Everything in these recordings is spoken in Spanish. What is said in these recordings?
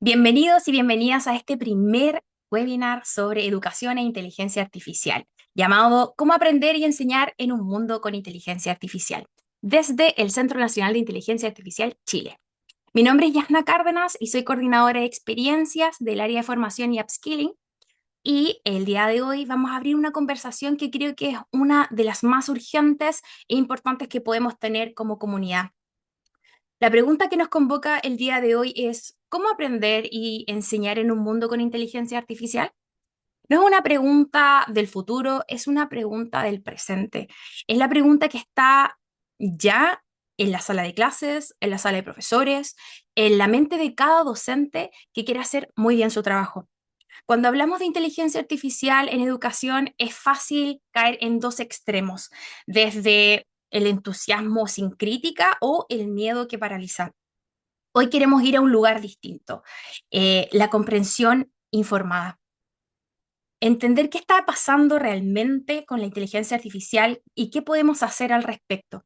Bienvenidos y bienvenidas a este primer webinar sobre educación e inteligencia artificial, llamado ¿Cómo aprender y enseñar en un mundo con inteligencia artificial?, desde el Centro Nacional de Inteligencia Artificial Chile. Mi nombre es Yasna Cárdenas y soy coordinadora de experiencias del área de formación y upskilling. Y el día de hoy vamos a abrir una conversación que creo que es una de las más urgentes e importantes que podemos tener como comunidad. La pregunta que nos convoca el día de hoy es, ¿cómo aprender y enseñar en un mundo con inteligencia artificial? No es una pregunta del futuro, es una pregunta del presente. Es la pregunta que está ya en la sala de clases, en la sala de profesores, en la mente de cada docente que quiere hacer muy bien su trabajo. Cuando hablamos de inteligencia artificial en educación, es fácil caer en dos extremos, desde el entusiasmo sin crítica o el miedo que paraliza. Hoy queremos ir a un lugar distinto, la comprensión informada. Entender qué está pasando realmente con la inteligencia artificial y qué podemos hacer al respecto.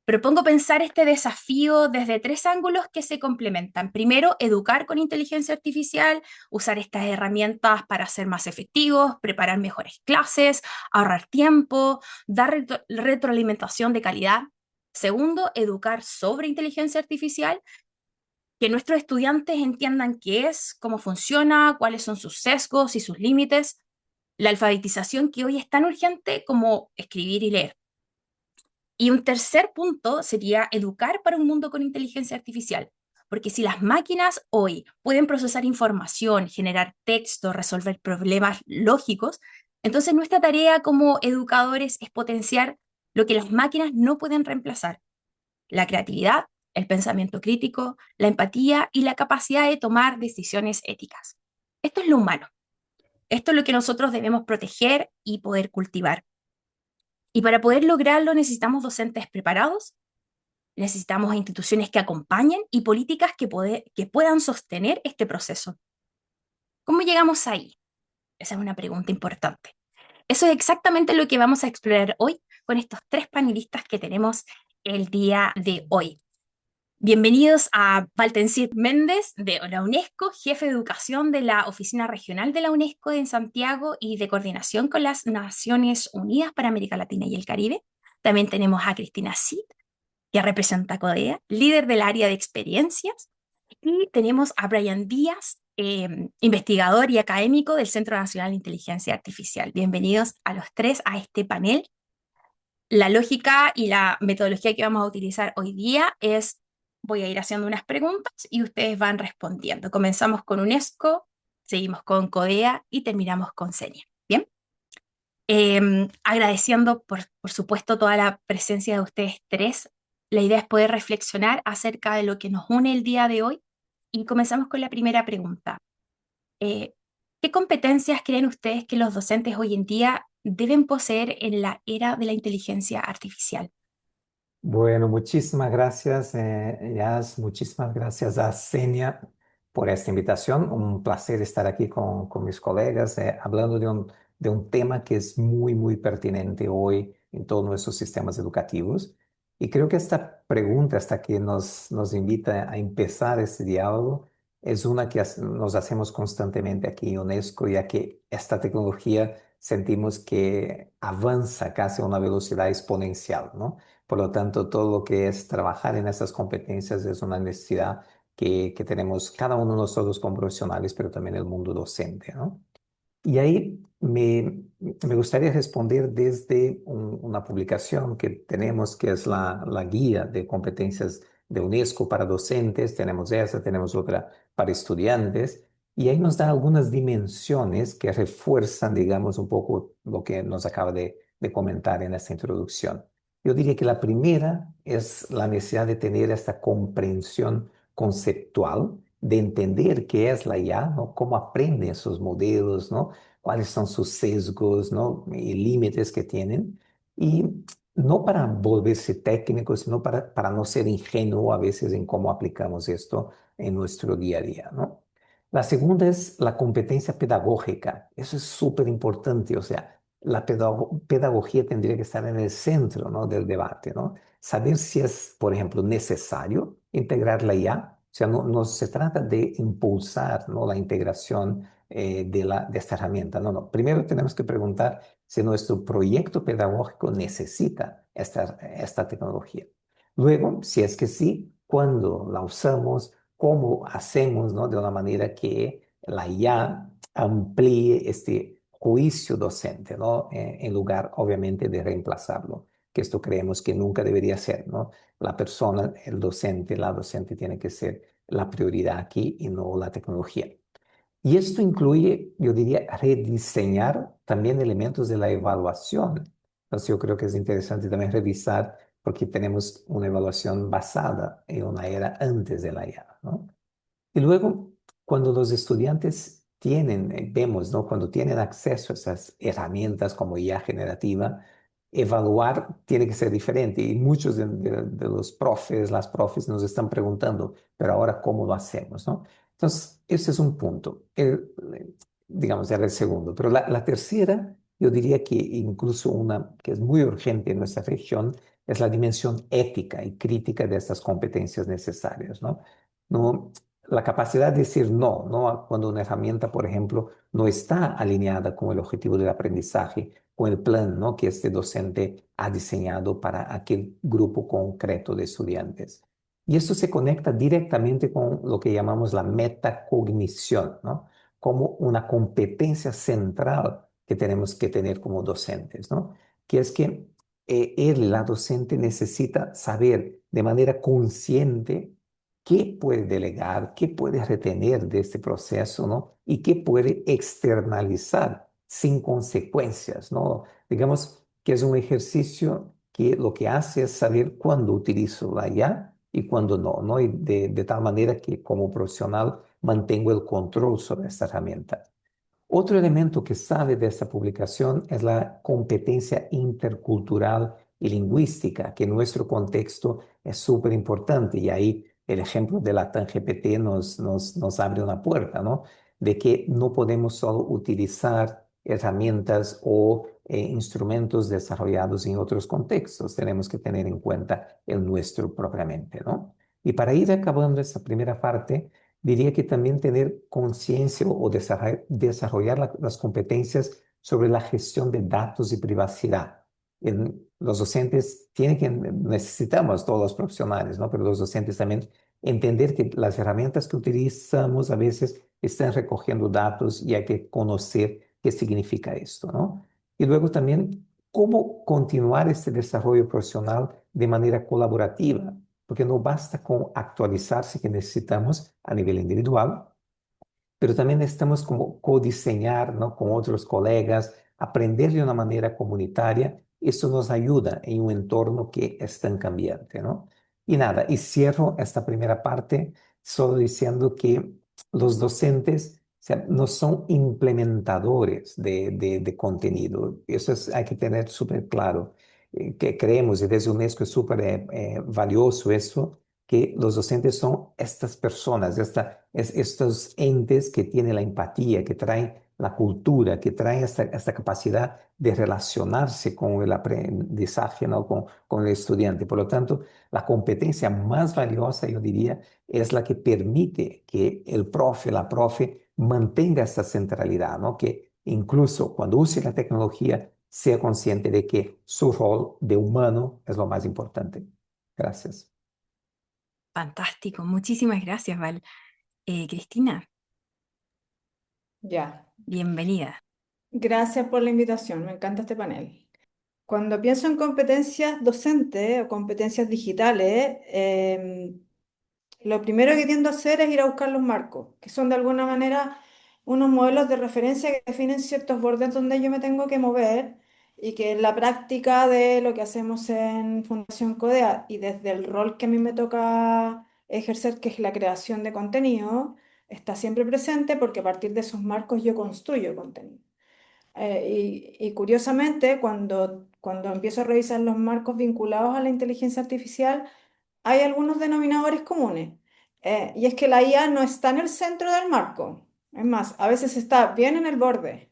Propongo pensar este desafío desde tres ángulos que se complementan. Primero, educar con inteligencia artificial, usar estas herramientas para ser más efectivos, preparar mejores clases, ahorrar tiempo, dar retroalimentación de calidad. Segundo, educar sobre inteligencia artificial, que nuestros estudiantes entiendan qué es, cómo funciona, cuáles son sus sesgos y sus límites, la alfabetización que hoy es tan urgente como escribir y leer. Y un tercer punto sería educar para un mundo con inteligencia artificial, porque si las máquinas hoy pueden procesar información, generar texto, resolver problemas lógicos, entonces nuestra tarea como educadores es potenciar lo que las máquinas no pueden reemplazar: la creatividad, el pensamiento crítico, la empatía y la capacidad de tomar decisiones éticas. Esto es lo humano. Esto es lo que nosotros debemos proteger y poder cultivar. Y para poder lograrlo necesitamos docentes preparados, necesitamos instituciones que acompañen y políticas que puedan sostener este proceso. ¿Cómo llegamos ahí? Esa es una pregunta importante. Eso es exactamente lo que vamos a explorar hoy con estos tres panelistas que tenemos el día de hoy. Bienvenidos a Valtencid Méndez de la UNESCO, jefe de educación de la Oficina Regional de la UNESCO en Santiago y de coordinación con las Naciones Unidas para América Latina y el Caribe. También tenemos a Cristina Cid, que representa a CODEA, líder del área de experiencias. Y tenemos a Brian Díaz, investigador y académico del Centro Nacional de Inteligencia Artificial. Bienvenidos a los tres a este panel. La lógica y la metodología que vamos a utilizar hoy día es: voy a ir haciendo unas preguntas y ustedes van respondiendo. Comenzamos con UNESCO, seguimos con CODEA y terminamos con CENIA. Bien. Agradeciendo, por supuesto, toda la presencia de ustedes tres. La idea es poder reflexionar acerca de lo que nos une el día de hoy y comenzamos con la primera pregunta. Eh, ¿Qué competencias creen ustedes que los docentes hoy en día deben poseer en la era de la inteligencia artificial? Bueno, muchísimas gracias, Yas, muchísimas gracias a Senia por esta invitación. Un placer estar aquí con mis colegas, hablando de un tema que es muy, muy pertinente hoy en todos nuestros sistemas educativos. Y creo que esta pregunta, hasta que nos invita a empezar este diálogo, es una que nos hacemos constantemente aquí en UNESCO, ya que esta tecnología sentimos que avanza casi a una velocidad exponencial, ¿no? Por lo tanto, todo lo que es trabajar en estas competencias es una necesidad que tenemos cada uno de nosotros como profesionales, pero también el mundo docente, ¿no? Y ahí me gustaría responder desde una publicación que tenemos, que es la guía de competencias de UNESCO para docentes. Tenemos esa, tenemos otra para estudiantes. Y ahí nos da algunas dimensiones que refuerzan, digamos, un poco lo que nos acaba de comentar en esta introducción. Yo diría que la primera es la necesidad de tener esta comprensión conceptual, de entender qué es la IA, ¿no? Cómo aprenden esos modelos, ¿no? Cuáles son sus sesgos, ¿no? Y límites que tienen. Y no para volverse técnico, sino para no ser ingenuo a veces en cómo aplicamos esto en nuestro día a día, ¿no? La segunda es la competencia pedagógica. Eso es súper importante, o sea, la pedagogía tendría que estar en el centro, ¿no? Del debate, ¿no? Saber si es, por ejemplo, necesario integrar la IA sea, no se trata de impulsar, ¿no?, la integración de esta herramienta. No, no. Primero tenemos que preguntar si nuestro proyecto pedagógico necesita esta tecnología. Luego, si es que sí, ¿cuándo la usamos? ¿Cómo hacemos, ¿no?, de una manera que la IA amplíe este juicio docente, ¿no? En lugar, obviamente, de reemplazarlo, que esto creemos que nunca debería ser, ¿no? La persona, el docente, la docente tiene que ser la prioridad aquí y no la tecnología. Y esto incluye, yo diría, rediseñar también elementos de la evaluación. Entonces, yo creo que es interesante también revisar, porque tenemos una evaluación basada en una era antes de la IA, ¿no? Y luego, cuando los estudiantes tienen, vemos, ¿no?, cuando tienen acceso a esas herramientas como IA generativa, evaluar tiene que ser diferente. Y muchos de los profes, las profes nos están preguntando, pero ahora, ¿cómo lo hacemos, no? Entonces, ese es un punto. Digamos, era el segundo. Pero la tercera, yo diría que incluso una que es muy urgente en nuestra región, es la dimensión ética y crítica de estas competencias necesarias, ¿no? No, la capacidad de decir no, no cuando una herramienta, por ejemplo, no está alineada con el objetivo del aprendizaje, con el plan, ¿no?, que este docente ha diseñado para aquel grupo concreto de estudiantes. Y esto se conecta directamente con lo que llamamos la metacognición, ¿no?, como una competencia central que tenemos que tener como docentes, ¿no? Que es que la docente, necesita saber de manera consciente qué puede delegar, qué puede retener de este proceso, ¿no? Y qué puede externalizar sin consecuencias, ¿no? Digamos que es un ejercicio que lo que hace es saber cuándo utilizo la IA y cuándo no, ¿no? Y de tal manera que como profesional mantengo el control sobre esta herramienta. Otro elemento que sale de esta publicación es la competencia intercultural y lingüística, que en nuestro contexto es súper importante. Y ahí el ejemplo de la TAN-GPT nos abre una puerta, ¿no? De que no podemos solo utilizar herramientas o instrumentos desarrollados en otros contextos. Tenemos que tener en cuenta el nuestro propiamente, ¿no? Y para ir acabando esta primera parte, diría que también tener conciencia o desarrollar las competencias sobre la gestión de datos y privacidad. Los docentes tienen que, necesitamos todos los profesionales, ¿no? Pero los docentes también entender que las herramientas que utilizamos a veces están recogiendo datos y hay que conocer qué significa esto, ¿no? Y luego también cómo continuar este desarrollo profesional de manera colaborativa, porque no basta con actualizarse, que necesitamos a nivel individual, pero también necesitamos como codiseñar, ¿no?, con otros colegas, aprender de una manera comunitaria. Eso nos ayuda en un entorno que es tan cambiante, ¿no? Y nada, y cierro esta primera parte solo diciendo que los docentes, o sea, no son implementadores de contenido. Eso hay que tener súper claro. Que creemos, y desde UNESCO es súper valioso eso, que los docentes son estas personas, estos entes que tienen la empatía, que traen la cultura, que traen esta capacidad de relacionarse con el aprendizaje, ¿no?, con el estudiante. Por lo tanto, la competencia más valiosa, yo diría, es la que permite que el profe, la profe, mantenga esta centralidad, ¿no?, que incluso cuando use la tecnología, sea consciente de que su rol de humano es lo más importante. Gracias. Fantástico, muchísimas gracias, Val. Cristina, Ya, bienvenida. gracias por la invitación, me encanta este panel. Cuando pienso en competencias docentes o competencias digitales, lo primero que tiendo a hacer es ir a buscar los marcos, que son de alguna manera unos modelos de referencia que definen ciertos bordes donde yo me tengo que mover y que en la práctica de lo que hacemos en Fundación Codea y desde el rol que a mí me toca ejercer, que es la creación de contenido, está siempre presente porque a partir de esos marcos yo construyo contenido. Y curiosamente, cuando empiezo a revisar los marcos vinculados a la inteligencia artificial, hay algunos denominadores comunes. Y es que la IA no está en el centro del marco. Es más, a veces está bien en el borde,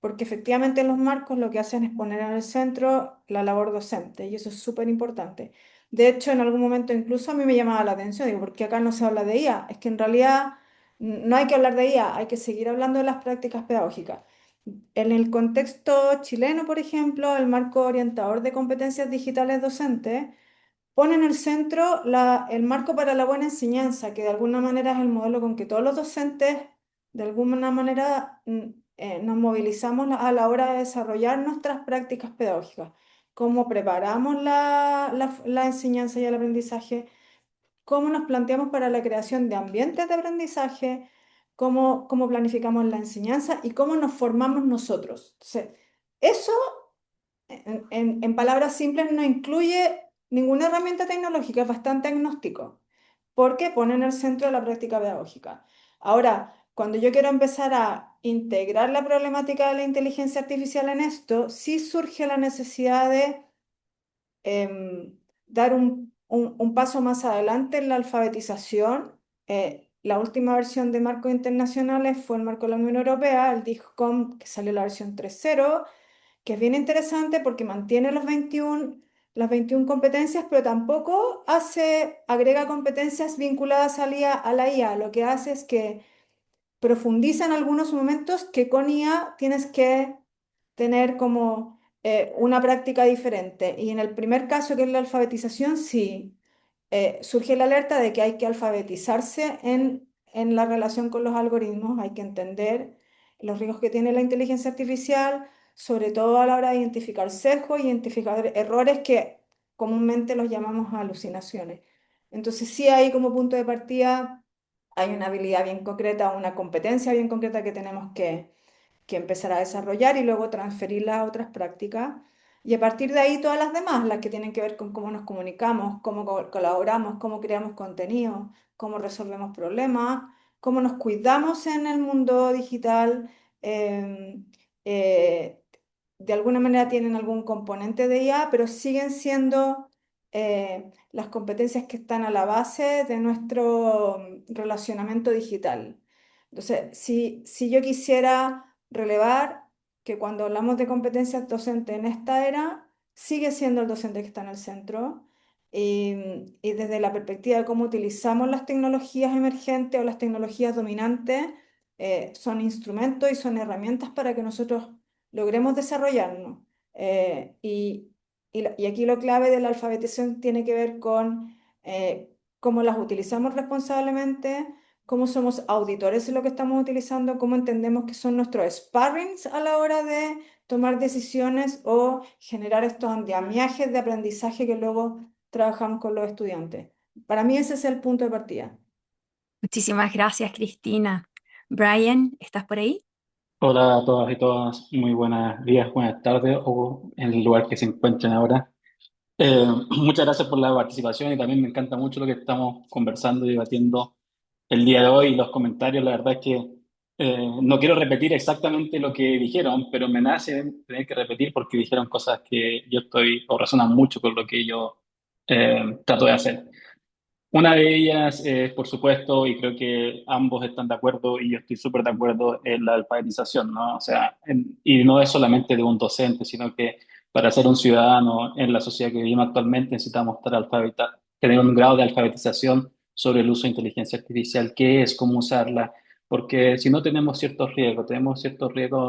porque efectivamente los marcos lo que hacen es poner en el centro la labor docente, y eso es súper importante. De hecho, en algún momento incluso a mí me llamaba la atención, digo, ¿por qué acá no se habla de IA? Es que en realidad no hay que hablar de IA, hay que seguir hablando de las prácticas pedagógicas. En el contexto chileno, por ejemplo, el marco orientador de competencias digitales docentes pone en el centro el marco para la buena enseñanza, que de alguna manera es el modelo con que todos los docentes, de alguna manera, nos movilizamos a la hora de desarrollar nuestras prácticas pedagógicas. Cómo preparamos la enseñanza y el aprendizaje, cómo nos planteamos para la creación de ambientes de aprendizaje, cómo planificamos la enseñanza y cómo nos formamos nosotros. Entonces, eso en palabras simples, no incluye ninguna herramienta tecnológica, es bastante agnóstico, porque pone en el centro de la práctica pedagógica. Ahora, cuando yo quiero empezar a integrar la problemática de la inteligencia artificial en esto, sí surge la necesidad de dar un paso más adelante en la alfabetización. La última versión de marcos internacionales fue el marco de la Unión Europea, el DIGCOM, que salió la versión 3.0, que es bien interesante porque mantiene las 21 competencias, pero tampoco agrega competencias vinculadas a la IA. Lo que hace es que profundiza en algunos momentos que con IA tienes que tener como una práctica diferente. Y en el primer caso, que es la alfabetización, sí, surge la alerta de que hay que alfabetizarse en la relación con los algoritmos, hay que entender los riesgos que tiene la inteligencia artificial, sobre todo a la hora de identificar sesgos, identificar errores que comúnmente los llamamos alucinaciones. Entonces sí hay como punto de partida, hay una habilidad bien concreta, una competencia bien concreta que tenemos que empezar a desarrollar y luego transferirla a otras prácticas. Y a partir de ahí todas las demás, las que tienen que ver con cómo nos comunicamos, cómo colaboramos, cómo creamos contenido, cómo resolvemos problemas, cómo nos cuidamos en el mundo digital, eh, eh, de alguna manera tienen algún componente de IA, pero siguen siendo las competencias que están a la base de nuestro relacionamiento digital. Entonces, si yo quisiera relevar que cuando hablamos de competencias docentes en esta era, sigue siendo el docente que está en el centro. Y desde la perspectiva de cómo utilizamos las tecnologías emergentes o las tecnologías dominantes, son instrumentos y son herramientas para que nosotros logremos desarrollarnos. Y aquí lo clave de la alfabetización tiene que ver con cómo las utilizamos responsablemente, cómo somos auditores de lo que estamos utilizando, cómo entendemos que son nuestros sparrings a la hora de tomar decisiones o generar estos andamiajes de aprendizaje que luego trabajamos con los estudiantes. Para mí ese es el punto de partida. Muchísimas gracias, Cristina. Brian, ¿estás por ahí? Hola a todas y todas, muy buenos días, buenas tardes o en el lugar que se encuentren ahora. Muchas gracias por la participación y también me encanta mucho lo que estamos conversando y debatiendo el día de hoy y los comentarios. La verdad es que no quiero repetir exactamente lo que dijeron, pero me nace tener que repetir porque dijeron cosas que yo estoy o resonan mucho con lo que yo trato de hacer. Una de ellas es, por supuesto, y creo que ambos están de acuerdo, y yo estoy súper de acuerdo en la alfabetización, ¿no? O sea, y no es solamente de un docente, sino que para ser un ciudadano en la sociedad que vivimos actualmente necesitamos estar tener un grado de alfabetización sobre el uso de inteligencia artificial, qué es, cómo usarla, porque si no tenemos ciertos riesgos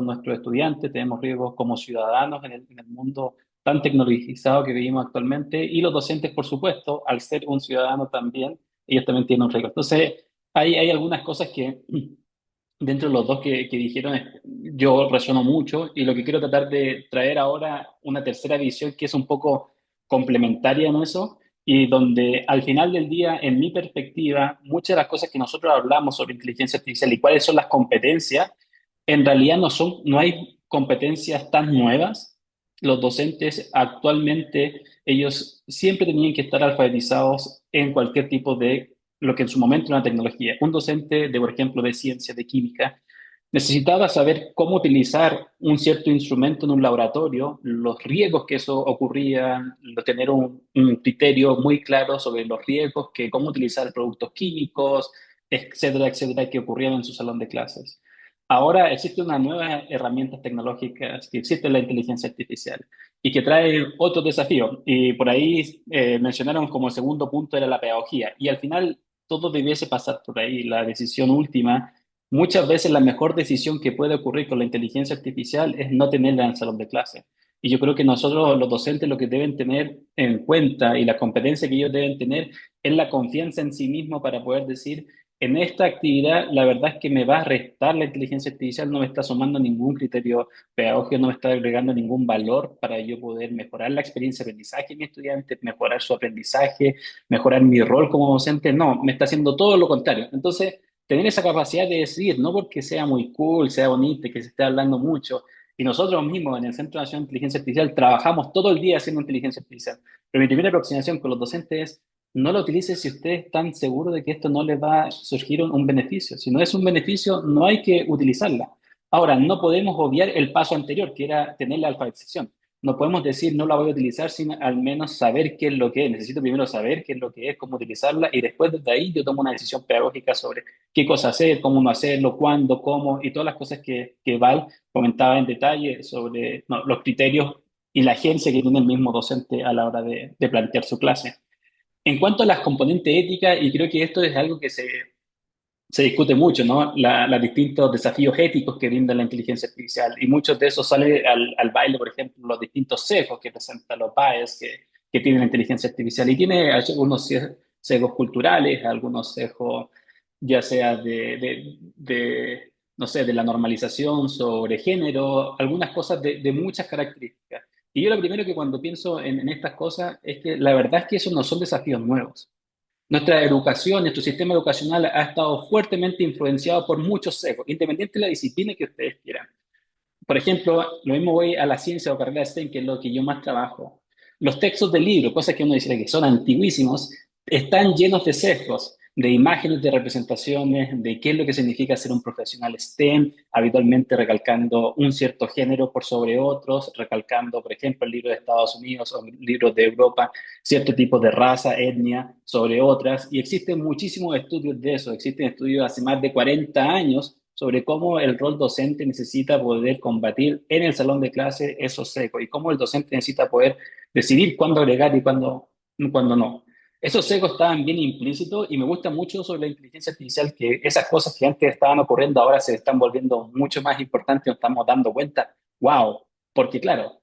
nuestros estudiantes, tenemos riesgos como ciudadanos en el mundo tan tecnologizado que vivimos actualmente, y los docentes, por supuesto, al ser un ciudadano también, ellos también tienen un riesgo. Entonces, hay algunas cosas que dentro de los dos que dijeron, yo resueno mucho, y lo que quiero tratar de traer ahora, una tercera visión que es un poco complementaria en eso, y donde al final del día, en mi perspectiva, muchas de las cosas que nosotros hablamos sobre inteligencia artificial y cuáles son las competencias, en realidad no hay competencias tan nuevas. Los docentes actualmente, ellos siempre tenían que estar alfabetizados en cualquier tipo de lo que en su momento era una tecnología. Un docente de, por ejemplo, de ciencia, de química, necesitaba saber cómo utilizar un cierto instrumento en un laboratorio, los riesgos que eso ocurría, tener un criterio muy claro sobre los riesgos, que cómo utilizar productos químicos, etcétera, etcétera, que ocurrían en su salón de clases. ahora existen unas nuevas herramientas tecnológicas, que existe la inteligencia artificial y que trae otros desafíos. Y por ahí mencionaron como segundo punto era la pedagogía. Y al final todo debiese pasar por ahí. La decisión última, muchas veces la mejor decisión que puede ocurrir con la inteligencia artificial es no tenerla en el salón de clase. Y yo creo que nosotros, los docentes, lo que deben tener en cuenta y la competencia que ellos deben tener es la confianza en sí mismo para poder decir, en esta actividad, la verdad es que me va a restar la inteligencia artificial, no me está sumando ningún criterio pedagógico, no me está agregando ningún valor para yo poder mejorar la experiencia de aprendizaje de mi estudiante, mejorar su aprendizaje, mejorar mi rol como docente. No, me está haciendo todo lo contrario. Entonces, tener esa capacidad de decidir, no porque sea muy cool, sea bonito, que se esté hablando mucho, y nosotros mismos en el Centro Nacional de Inteligencia Artificial trabajamos todo el día haciendo inteligencia artificial. Pero mi primera aproximación con los docentes es, no lo utilice si usted es tan seguro de que esto no le va a surgir un beneficio. Si no es un beneficio, no hay que utilizarla. Ahora, no podemos obviar el paso anterior, que era tener la alfabetización. No podemos decir no la voy a utilizar sin al menos saber qué es lo que es. Necesito primero saber qué es lo que es, cómo utilizarla y después de ahí yo tomo una decisión pedagógica sobre qué cosa hacer, cómo no hacerlo, cuándo, cómo y todas las cosas que Val comentaba en detalle sobre no, los criterios y la agencia que tiene el mismo docente a la hora de plantear su clase. En cuanto a las componentes éticas, y creo que esto es algo que se discute mucho, ¿no? Los distintos desafíos éticos que brinda la inteligencia artificial. Y muchos de esos sale al baile, por ejemplo, los distintos sesgos que presentan los bias que tiene la inteligencia artificial. Y tiene algunos sesgos culturales, algunos sesgos ya sea no sé, de la normalización sobre género, algunas cosas de muchas características. Y yo lo primero que cuando pienso en estas cosas es que la verdad es que esos no son desafíos nuevos. Nuestra educación, nuestro sistema educacional ha estado fuertemente influenciado por muchos sesgos, independiente de la disciplina que ustedes quieran. Por ejemplo, lo mismo voy a la ciencia o carrera de STEM, que es lo que yo más trabajo. Los textos de libro, cosas que uno dice que son antiguísimos, están llenos de sesgos, de imágenes, de representaciones, de qué es lo que significa ser un profesional STEM, habitualmente recalcando un cierto género por sobre otros, recalcando, por ejemplo, el libro de Estados Unidos o libros de Europa, cierto tipo de raza, etnia sobre otras. Y existen muchísimos estudios de eso, existen estudios hace más de 40 años sobre cómo el rol docente necesita poder combatir en el salón de clase esos sesgos y cómo el docente necesita poder decidir cuándo agregar y cuándo no. Esos sesgos estaban bien implícitos y me gusta mucho sobre la inteligencia artificial que esas cosas que antes estaban ocurriendo ahora se están volviendo mucho más importantes, nos estamos dando cuenta, wow, porque claro,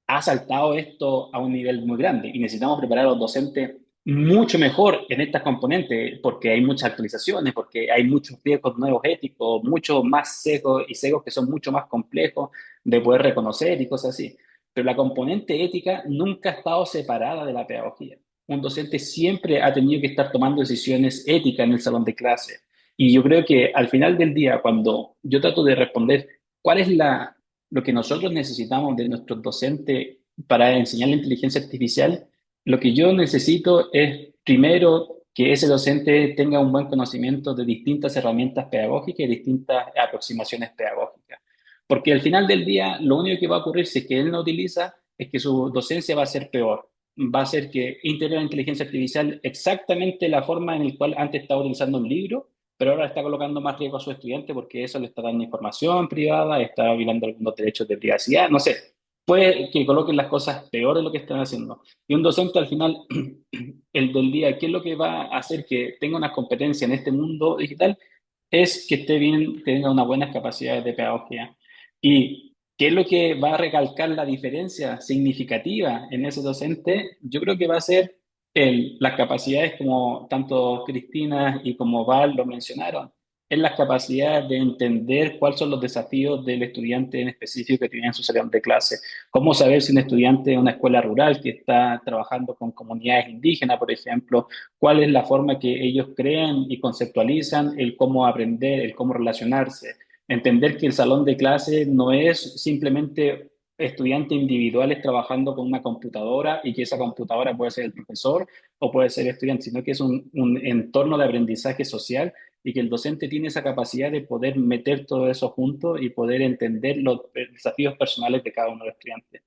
ha saltado esto a un nivel muy grande y necesitamos preparar a los docentes mucho mejor en estas componentes porque hay muchas actualizaciones, porque hay muchos riesgos nuevos éticos, mucho más sesgos y sesgos que son mucho más complejos de poder reconocer y cosas así. Pero la componente ética nunca ha estado separada de la pedagogía. Un docente siempre ha tenido que estar tomando decisiones éticas en el salón de clase. Y yo creo que al final del día, cuando yo trato de responder cuál es lo que nosotros necesitamos de nuestros docentes para enseñar la inteligencia artificial, lo que yo necesito es, primero, que ese docente tenga un buen conocimiento de distintas herramientas pedagógicas y distintas aproximaciones pedagógicas. Porque al final del día, lo único que va a ocurrir si es que él no utiliza es que su docencia va a ser peor. Va a ser que integre la inteligencia artificial exactamente la forma en la cual antes estaba utilizando un libro, pero ahora está colocando más riesgo a su estudiante porque eso le está dando información privada, está violando algunos derechos de privacidad, no sé. Puede que coloquen las cosas peor de lo que están haciendo. Y un docente al final, el del día, ¿qué es lo que va a hacer que tenga una competencia en este mundo digital? Es que esté bien, que tenga unas buenas capacidades de pedagogía. ¿Y qué es lo que va a recalcar la diferencia significativa en ese docente? Yo creo que va a ser las capacidades, como tanto Cristina y como Val lo mencionaron, en las capacidades de entender cuáles son los desafíos del estudiante en específico que tiene en su salón de clase. Cómo saber si un estudiante de una escuela rural que está trabajando con comunidades indígenas, por ejemplo, cuál es la forma que ellos crean y conceptualizan el cómo aprender, el cómo relacionarse. Entender que el salón de clase no es simplemente estudiantes individuales trabajando con una computadora y que esa computadora puede ser el profesor o puede ser el estudiante, sino que es un entorno de aprendizaje social y que el docente tiene esa capacidad de poder meter todo eso junto y poder entender los desafíos personales de cada uno de los estudiantes.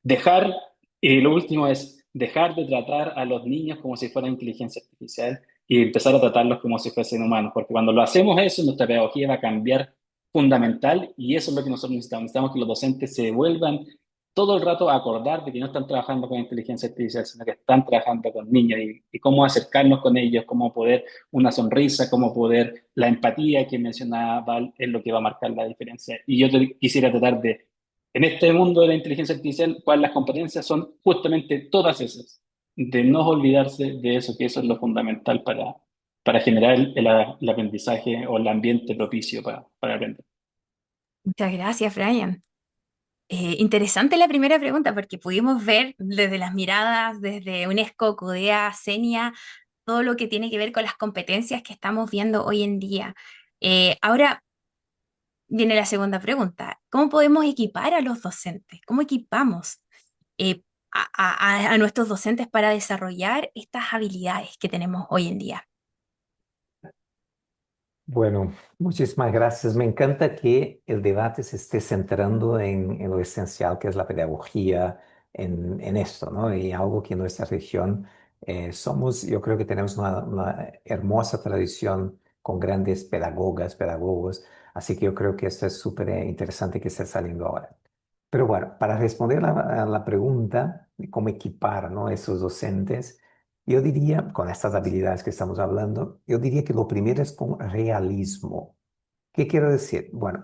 Dejar, y lo último es dejar de tratar a los niños como si fueran inteligencia artificial y empezar a tratarlos como si fuesen humanos, porque cuando lo hacemos eso, nuestra pedagogía va a cambiar fundamental y eso es lo que nosotros necesitamos. Necesitamos que los docentes se vuelvan todo el rato a acordar de que no están trabajando con inteligencia artificial, sino que están trabajando con niños y cómo acercarnos con ellos, cómo poder una sonrisa, cómo poder la empatía que mencionaba Val es lo que va a marcar la diferencia. Y yo quisiera tratar de, en este mundo de la inteligencia artificial, cuáles las competencias son justamente todas esas, de no olvidarse de eso, que eso es lo fundamental para generar el aprendizaje o el ambiente propicio para aprender. Muchas gracias, Brian. Interesante la primera pregunta porque pudimos ver desde las miradas, desde UNESCO, CODEA, CENIA, todo lo que tiene que ver con las competencias que estamos viendo hoy en día. Ahora viene la segunda pregunta. ¿Cómo podemos equipar a los docentes? ¿Cómo equipamos eh, a nuestros docentes para desarrollar estas habilidades que tenemos hoy en día? Bueno, muchísimas gracias. Me encanta que el debate se esté centrando en lo esencial que es la pedagogía, en esto, ¿no? Y algo que en nuestra región somos, yo creo que tenemos una hermosa tradición con grandes pedagogas, pedagogos, así que yo creo que esto es súper interesante que esté saliendo ahora. Pero bueno, para responder a la pregunta de cómo equipar, ¿no?, esos docentes, yo diría, con estas habilidades que estamos hablando, yo diría que lo primero es con realismo. ¿Qué quiero decir? Bueno,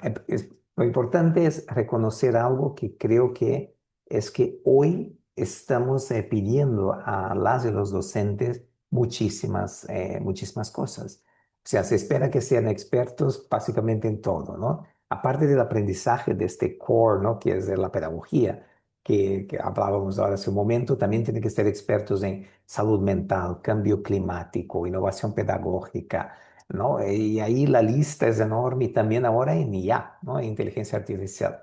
lo importante es reconocer algo que creo que es que hoy estamos pidiendo a las y los docentes muchísimas cosas. O sea, se espera que sean expertos básicamente en todo, ¿no? Aparte del aprendizaje de este core, ¿no?, que es de la pedagogía, que hablábamos ahora hace un momento, también tienen que ser expertos en salud mental, cambio climático, innovación pedagógica, ¿no? Y ahí la lista es enorme y también ahora en IA, ¿no?, en inteligencia artificial.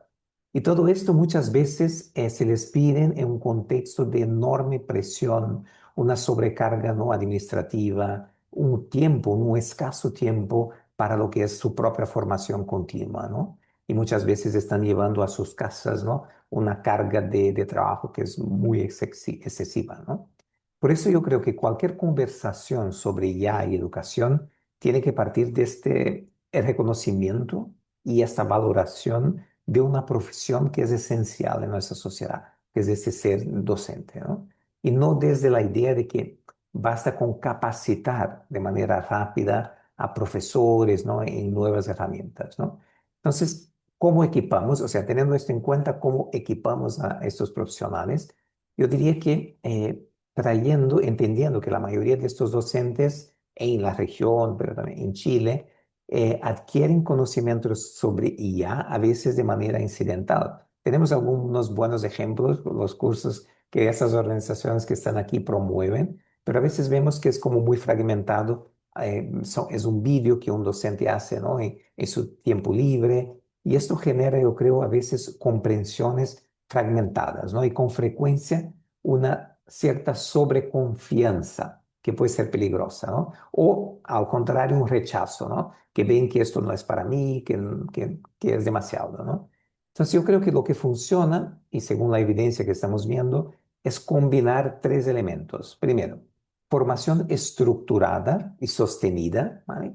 Y todo esto muchas veces se les piden en un contexto de enorme presión, una sobrecarga, ¿no?, administrativa, un escaso tiempo para lo que es su propia formación continua, ¿no? Y muchas veces están llevando a sus casas, ¿no?, una carga de trabajo que es muy excesiva, ¿no? Por eso yo creo que cualquier conversación sobre IA y educación tiene que partir de el reconocimiento y esta valoración de una profesión que es esencial en nuestra sociedad, que es ese ser docente, ¿no? Y no desde la idea de que basta con capacitar de manera rápida a profesores, ¿no?, en nuevas herramientas, ¿no? Entonces, ¿cómo equipamos? O sea, teniendo esto en cuenta, ¿cómo equipamos a estos profesionales? Yo diría que entendiendo que la mayoría de estos docentes en la región, pero también en Chile, adquieren conocimientos sobre IA a veces de manera incidental. Tenemos algunos buenos ejemplos, los cursos que esas organizaciones que están aquí promueven, pero a veces vemos que es como muy fragmentado. Es un vídeo que un docente hace, ¿no?, en su tiempo libre, y esto genera, yo creo, a veces comprensiones fragmentadas, ¿no? Y con frecuencia una cierta sobreconfianza que puede ser peligrosa, ¿no? O al contrario, un rechazo, ¿no? Que ven que esto no es para mí, que es demasiado, ¿no? Entonces yo creo que lo que funciona, y según la evidencia que estamos viendo, es combinar tres elementos. Primero, formación estructurada y sostenida, ¿vale?,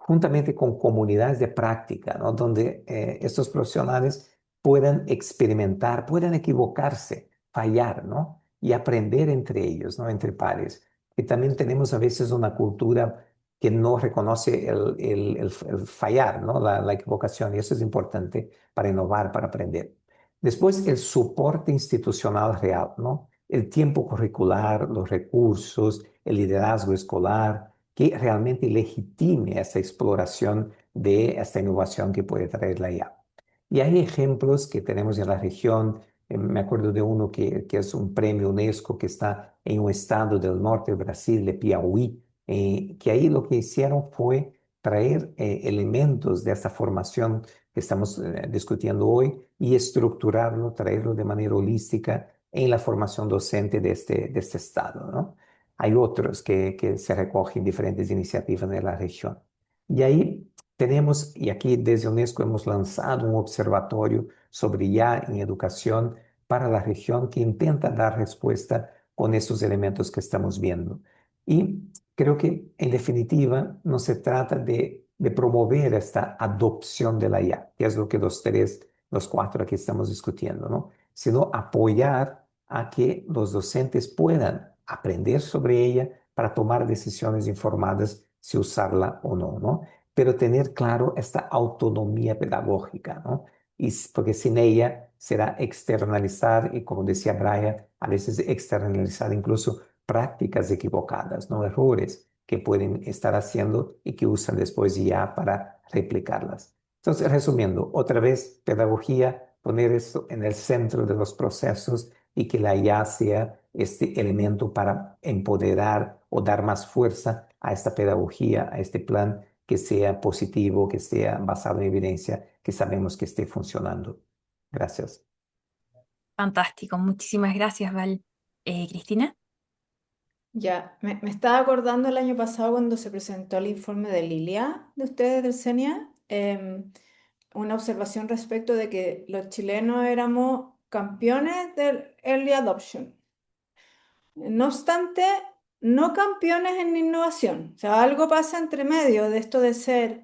juntamente con comunidades de práctica, ¿no?, donde estos profesionales puedan experimentar, puedan equivocarse, fallar, ¿no?, y aprender entre ellos, ¿no?, entre pares. Y también tenemos a veces una cultura que no reconoce el fallar, ¿no?, la equivocación, y eso es importante para innovar, para aprender. Después, el soporte institucional real, ¿no? El tiempo curricular, los recursos, el liderazgo escolar, que realmente legitime esa exploración de esta innovación que puede traer la IA. Y hay ejemplos que tenemos en la región. Me acuerdo de uno que es un premio UNESCO que está en un estado del norte de Brasil, de Piauí, que ahí lo que hicieron fue traer elementos de esta formación que estamos discutiendo hoy y estructurarlo, traerlo de manera holística en la formación docente de este estado, ¿no? Hay otros que se recogen diferentes iniciativas en la región. Y ahí tenemos, y aquí desde UNESCO hemos lanzado un observatorio sobre IA en educación para la región que intenta dar respuesta con estos elementos que estamos viendo. Y creo que en definitiva no se trata de de promover esta adopción de la IA, que es lo que los cuatro aquí estamos discutiendo, ¿no? Sino apoyar a que los docentes puedan aprender sobre ella para tomar decisiones informadas si usarla o no, ¿no? Pero tener claro esta autonomía pedagógica, ¿no? Porque sin ella será externalizar y, como decía Brian, a veces externalizar incluso prácticas equivocadas, ¿no? Errores que pueden estar haciendo y que usan después ya para replicarlas. Entonces, resumiendo, otra vez, pedagogía, poner esto en el centro de los procesos y que la IA sea este elemento para empoderar o dar más fuerza a esta pedagogía, a este plan que sea positivo, que sea basado en evidencia, que sabemos que esté funcionando. Gracias. Fantástico, muchísimas gracias, Val. Cristina. Ya, me estaba acordando el año pasado cuando se presentó el informe de Lilia de ustedes del CENIA, una observación respecto de que los chilenos éramos campeones del early adoption. No obstante, no campeones en innovación. O sea, algo pasa entre medio de esto de ser,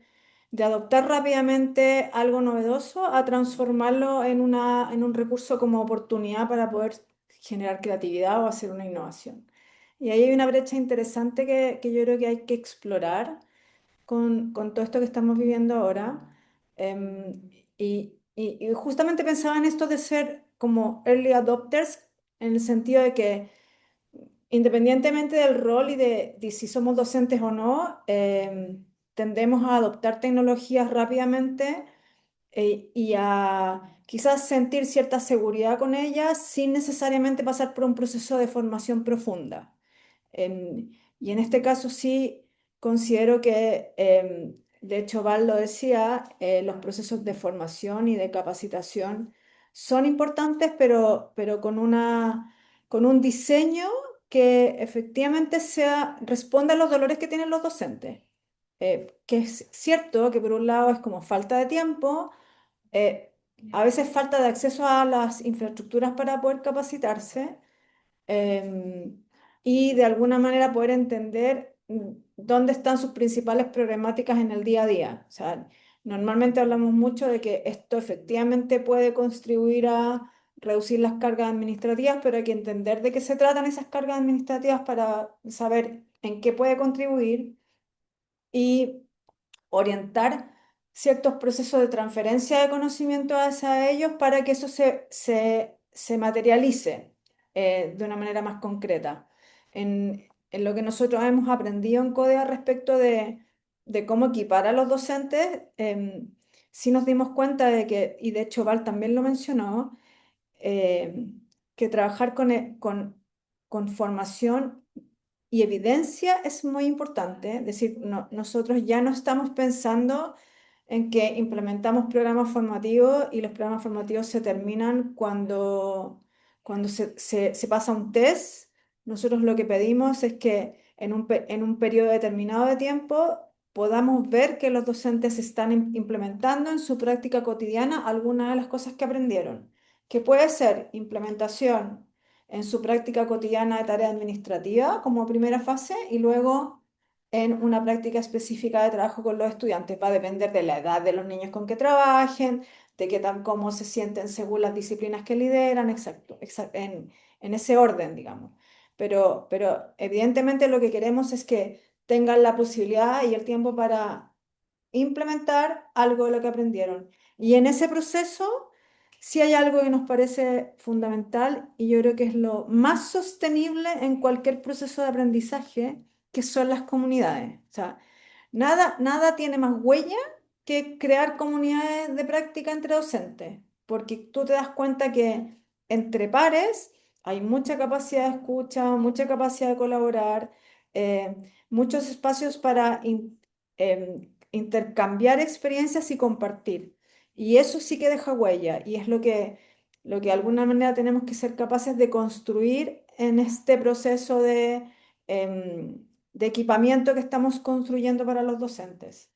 de adoptar rápidamente algo novedoso a transformarlo en un recurso como oportunidad para poder generar creatividad o hacer una innovación. Y ahí hay una brecha interesante que yo creo que hay que explorar con todo esto que estamos viviendo ahora. Y justamente pensaba en esto de ser como early adopters, en el sentido de que independientemente del rol y de si somos docentes o no, tendemos a adoptar tecnologías rápidamente y a quizás sentir cierta seguridad con ellas sin necesariamente pasar por un proceso de formación profunda. Y en este caso sí considero que, de hecho, Val lo decía, los procesos de formación y de capacitación son importantes, pero con un diseño que efectivamente responda a los dolores que tienen los docentes. Que es cierto que por un lado es como falta de tiempo, eh, a veces falta de acceso a las infraestructuras para poder capacitarse, em, y de alguna manera poder entender dónde están sus principales problemáticas en el día a día. O sea, normalmente hablamos mucho de que esto efectivamente puede contribuir a reducir las cargas administrativas, pero hay que entender de qué se tratan esas cargas administrativas para saber en qué puede contribuir y orientar ciertos procesos de transferencia de conocimiento hacia ellos para que eso se materialice de una manera más concreta. En lo que nosotros hemos aprendido en CODEA respecto de cómo equipar a los docentes, sí nos dimos cuenta de que, y de hecho Val también lo mencionó, eh, que trabajar con formación y evidencia es muy importante. Es decir, nosotros ya no estamos pensando en que implementamos programas formativos y los programas formativos se terminan cuando se pasa un test. Nosotros lo que pedimos es que en un periodo determinado de tiempo podamos ver que los docentes están implementando en su práctica cotidiana algunas de las cosas que aprendieron, que puede ser implementación en su práctica cotidiana de tarea administrativa como primera fase y luego en una práctica específica de trabajo con los estudiantes. Va a depender de la edad de los niños con que trabajen, de qué tan cómo se sienten según las disciplinas que lideran, exacto, en ese orden, digamos. Pero evidentemente lo que queremos es que tengan la posibilidad y el tiempo para implementar algo de lo que aprendieron. Y en ese proceso sí hay algo que nos parece fundamental y yo creo que es lo más sostenible en cualquier proceso de aprendizaje, que son las comunidades. O sea, nada tiene más huella que crear comunidades de práctica entre docentes, porque tú te das cuenta que entre pares hay mucha capacidad de escucha, mucha capacidad de colaborar, eh, muchos espacios para intercambiar experiencias y compartir. Y eso sí que deja huella y es lo que de alguna manera tenemos que ser capaces de construir en este proceso de equipamiento que estamos construyendo para los docentes.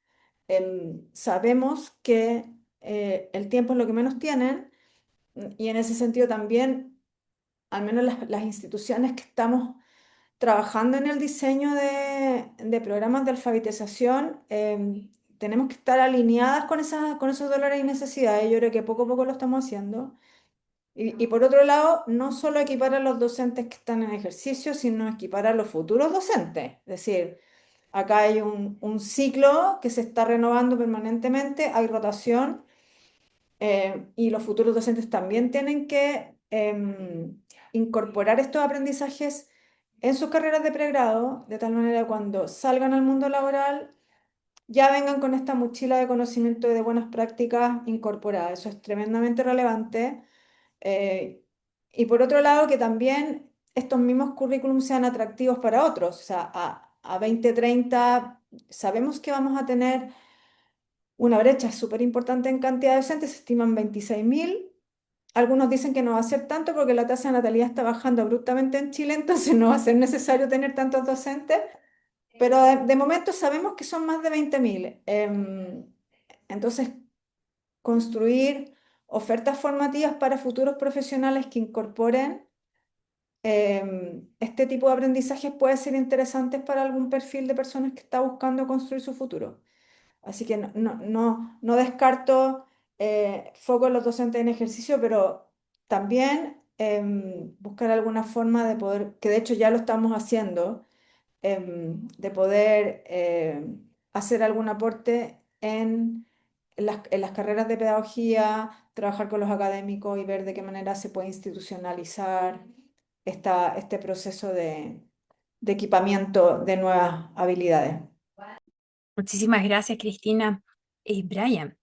Sabemos que el tiempo es lo que menos tienen y en ese sentido también, al menos las instituciones que estamos trabajando en el diseño de programas de alfabetización, tenemos que estar alineadas con esos dolores y necesidades. Yo creo que poco a poco lo estamos haciendo. Y por otro lado, no solo equipar a los docentes que están en ejercicio, sino equipar a los futuros docentes. Es decir, acá hay un ciclo que se está renovando permanentemente, hay rotación, y los futuros docentes también tienen que incorporar estos aprendizajes en sus carreras de pregrado, de tal manera que cuando salgan al mundo laboral ya vengan con esta mochila de conocimiento y de buenas prácticas incorporadas. Eso es tremendamente relevante. Eh, y por otro lado, que también estos mismos currículums sean atractivos para otros. O sea, a 2030 sabemos que vamos a tener una brecha súper importante en cantidad de docentes, se estiman 26.000. Algunos dicen que no va a ser tanto porque la tasa de natalidad está bajando abruptamente en Chile, entonces no va a ser necesario tener tantos docentes, pero de momento sabemos que son más de 20.000. Entonces, construir ofertas formativas para futuros profesionales que incorporen este tipo de aprendizajes puede ser interesante para algún perfil de personas que está buscando construir su futuro. Así que no descarto foco en los docentes en ejercicio, pero también buscar alguna forma de poder, que de hecho ya lo estamos haciendo, de poder hacer algún aporte en las carreras de pedagogía, trabajar con los académicos y ver de qué manera se puede institucionalizar este proceso de equipamiento de nuevas habilidades. Muchísimas gracias, Cristina. Brian.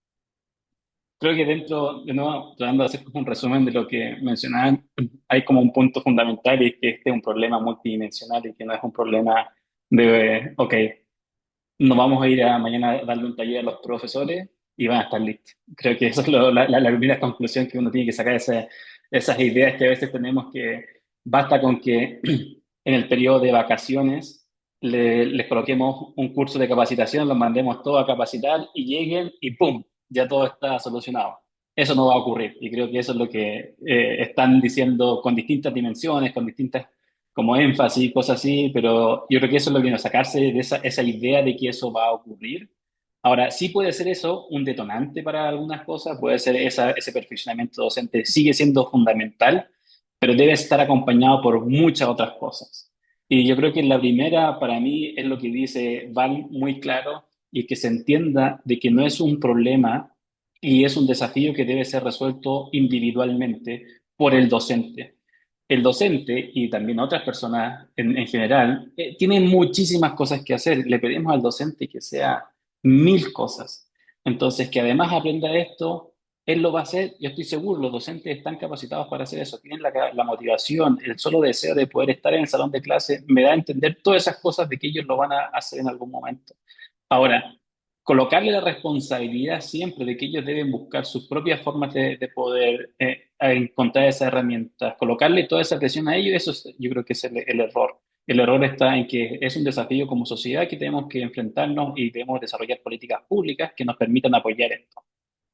Creo que dentro, de nuevo, tratando de hacer como un resumen de lo que mencionaban, hay como un punto fundamental y es que este es un problema multidimensional y que no es un problema de, ok, nos vamos a ir a mañana a darle un taller a los profesores y van a estar listos. Creo que eso es la primera conclusión que uno tiene que sacar, esas ideas que a veces tenemos que basta con que en el periodo de vacaciones les coloquemos un curso de capacitación, los mandemos todos a capacitar y lleguen y ¡pum! Ya todo está solucionado. Eso no va a ocurrir y creo que eso es lo que están diciendo con distintas dimensiones, con distintas como énfasis, cosas así, pero yo creo que eso es lo que nos sacarse de esa idea de que eso va a ocurrir. Ahora, sí puede ser eso un detonante para algunas cosas, puede ser ese perfeccionamiento docente, sigue siendo fundamental, pero debe estar acompañado por muchas otras cosas. Y yo creo que la primera, para mí, es lo que dice Val muy claro, y que se entienda de que no es un problema y es un desafío que debe ser resuelto individualmente por el docente. El docente y también otras personas en general tienen muchísimas cosas que hacer. Le pedimos al docente que sea mil cosas. Entonces, que además aprenda esto, él lo va a hacer. Yo estoy seguro, los docentes están capacitados para hacer eso. Tienen la motivación, el solo deseo de poder estar en el salón de clase, me da a entender todas esas cosas de que ellos lo van a hacer en algún momento. Ahora, colocarle la responsabilidad siempre de que ellos deben buscar sus propias formas de poder encontrar esas herramientas, colocarle toda esa presión a ellos, yo creo que es el error. El error está en que es un desafío como sociedad que tenemos que enfrentarnos y debemos desarrollar políticas públicas que nos permitan apoyar esto.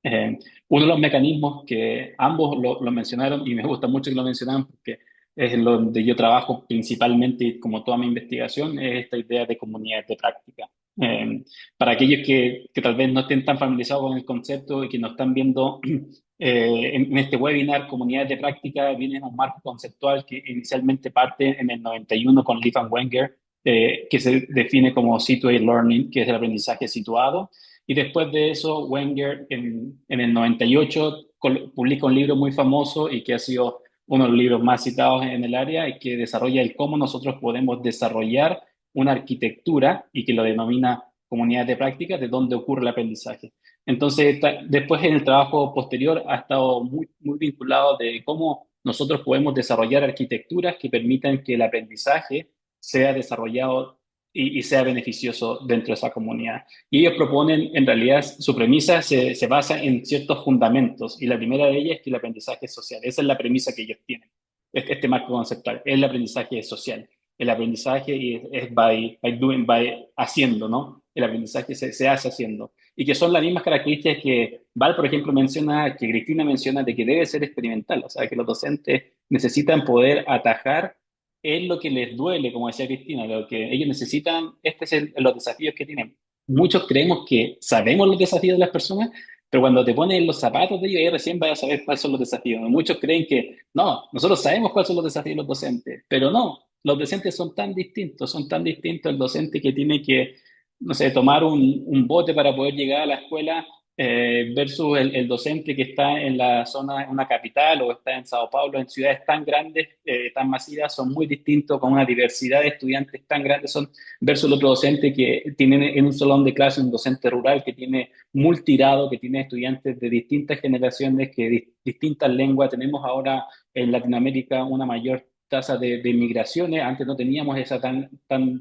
Eh, Uno de los mecanismos que ambos lo mencionaron, y me gusta mucho que lo mencionaran porque es en donde yo trabajo principalmente y como toda mi investigación, es esta idea de comunidades de práctica. Para aquellos que tal vez no estén tan familiarizados con el concepto y que nos están viendo en este webinar, comunidades de práctica viene en un marco conceptual que inicialmente parte en el 91 con Lee Van Wenger, que se define como Situated Learning, que es el aprendizaje situado. Y después de eso, Wenger en el 98 publica un libro muy famoso y que ha sido uno de los libros más citados en el área y que desarrolla el cómo nosotros podemos desarrollar una arquitectura y que lo denomina comunidades de práctica de donde ocurre el aprendizaje. Entonces, después en el trabajo posterior ha estado muy vinculado de cómo nosotros podemos desarrollar arquitecturas que permitan que el aprendizaje sea desarrollado y sea beneficioso dentro de esa comunidad. Y ellos proponen, en realidad, su premisa se basa en ciertos fundamentos, y la primera de ellas es que el aprendizaje es social. Esa es la premisa que ellos tienen, este marco conceptual. El aprendizaje es social. El aprendizaje es by doing, by haciendo, ¿no? El aprendizaje se hace haciendo. Y que son las mismas características que Val, por ejemplo, menciona, que Cristina menciona, de que debe ser experimental. O sea, que los docentes necesitan poder atajar es lo que les duele, como decía Cristina, lo que ellos necesitan, este es los desafíos que tienen. muchos creemos que sabemos los desafíos de las personas, pero cuando te pones en los zapatos de ellos, ahí recién vas a saber cuáles son los desafíos. Muchos creen que, no, nosotros sabemos cuáles son los desafíos de los docentes, pero no, los docentes son tan distintos el docente que tiene que, no sé, tomar un bote para poder llegar a la escuela versus el docente que está en la zona, en una capital o está en Sao Paulo, en ciudades tan grandes, tan masivas, son muy distintos, con una diversidad de estudiantes tan grandes, son versus el otro docente que tiene en un salón de clase un docente rural que tiene multirado, que tiene estudiantes de distintas generaciones, que distintas lenguas. Tenemos ahora en Latinoamérica una mayor tasa de migraciones. Antes no teníamos esa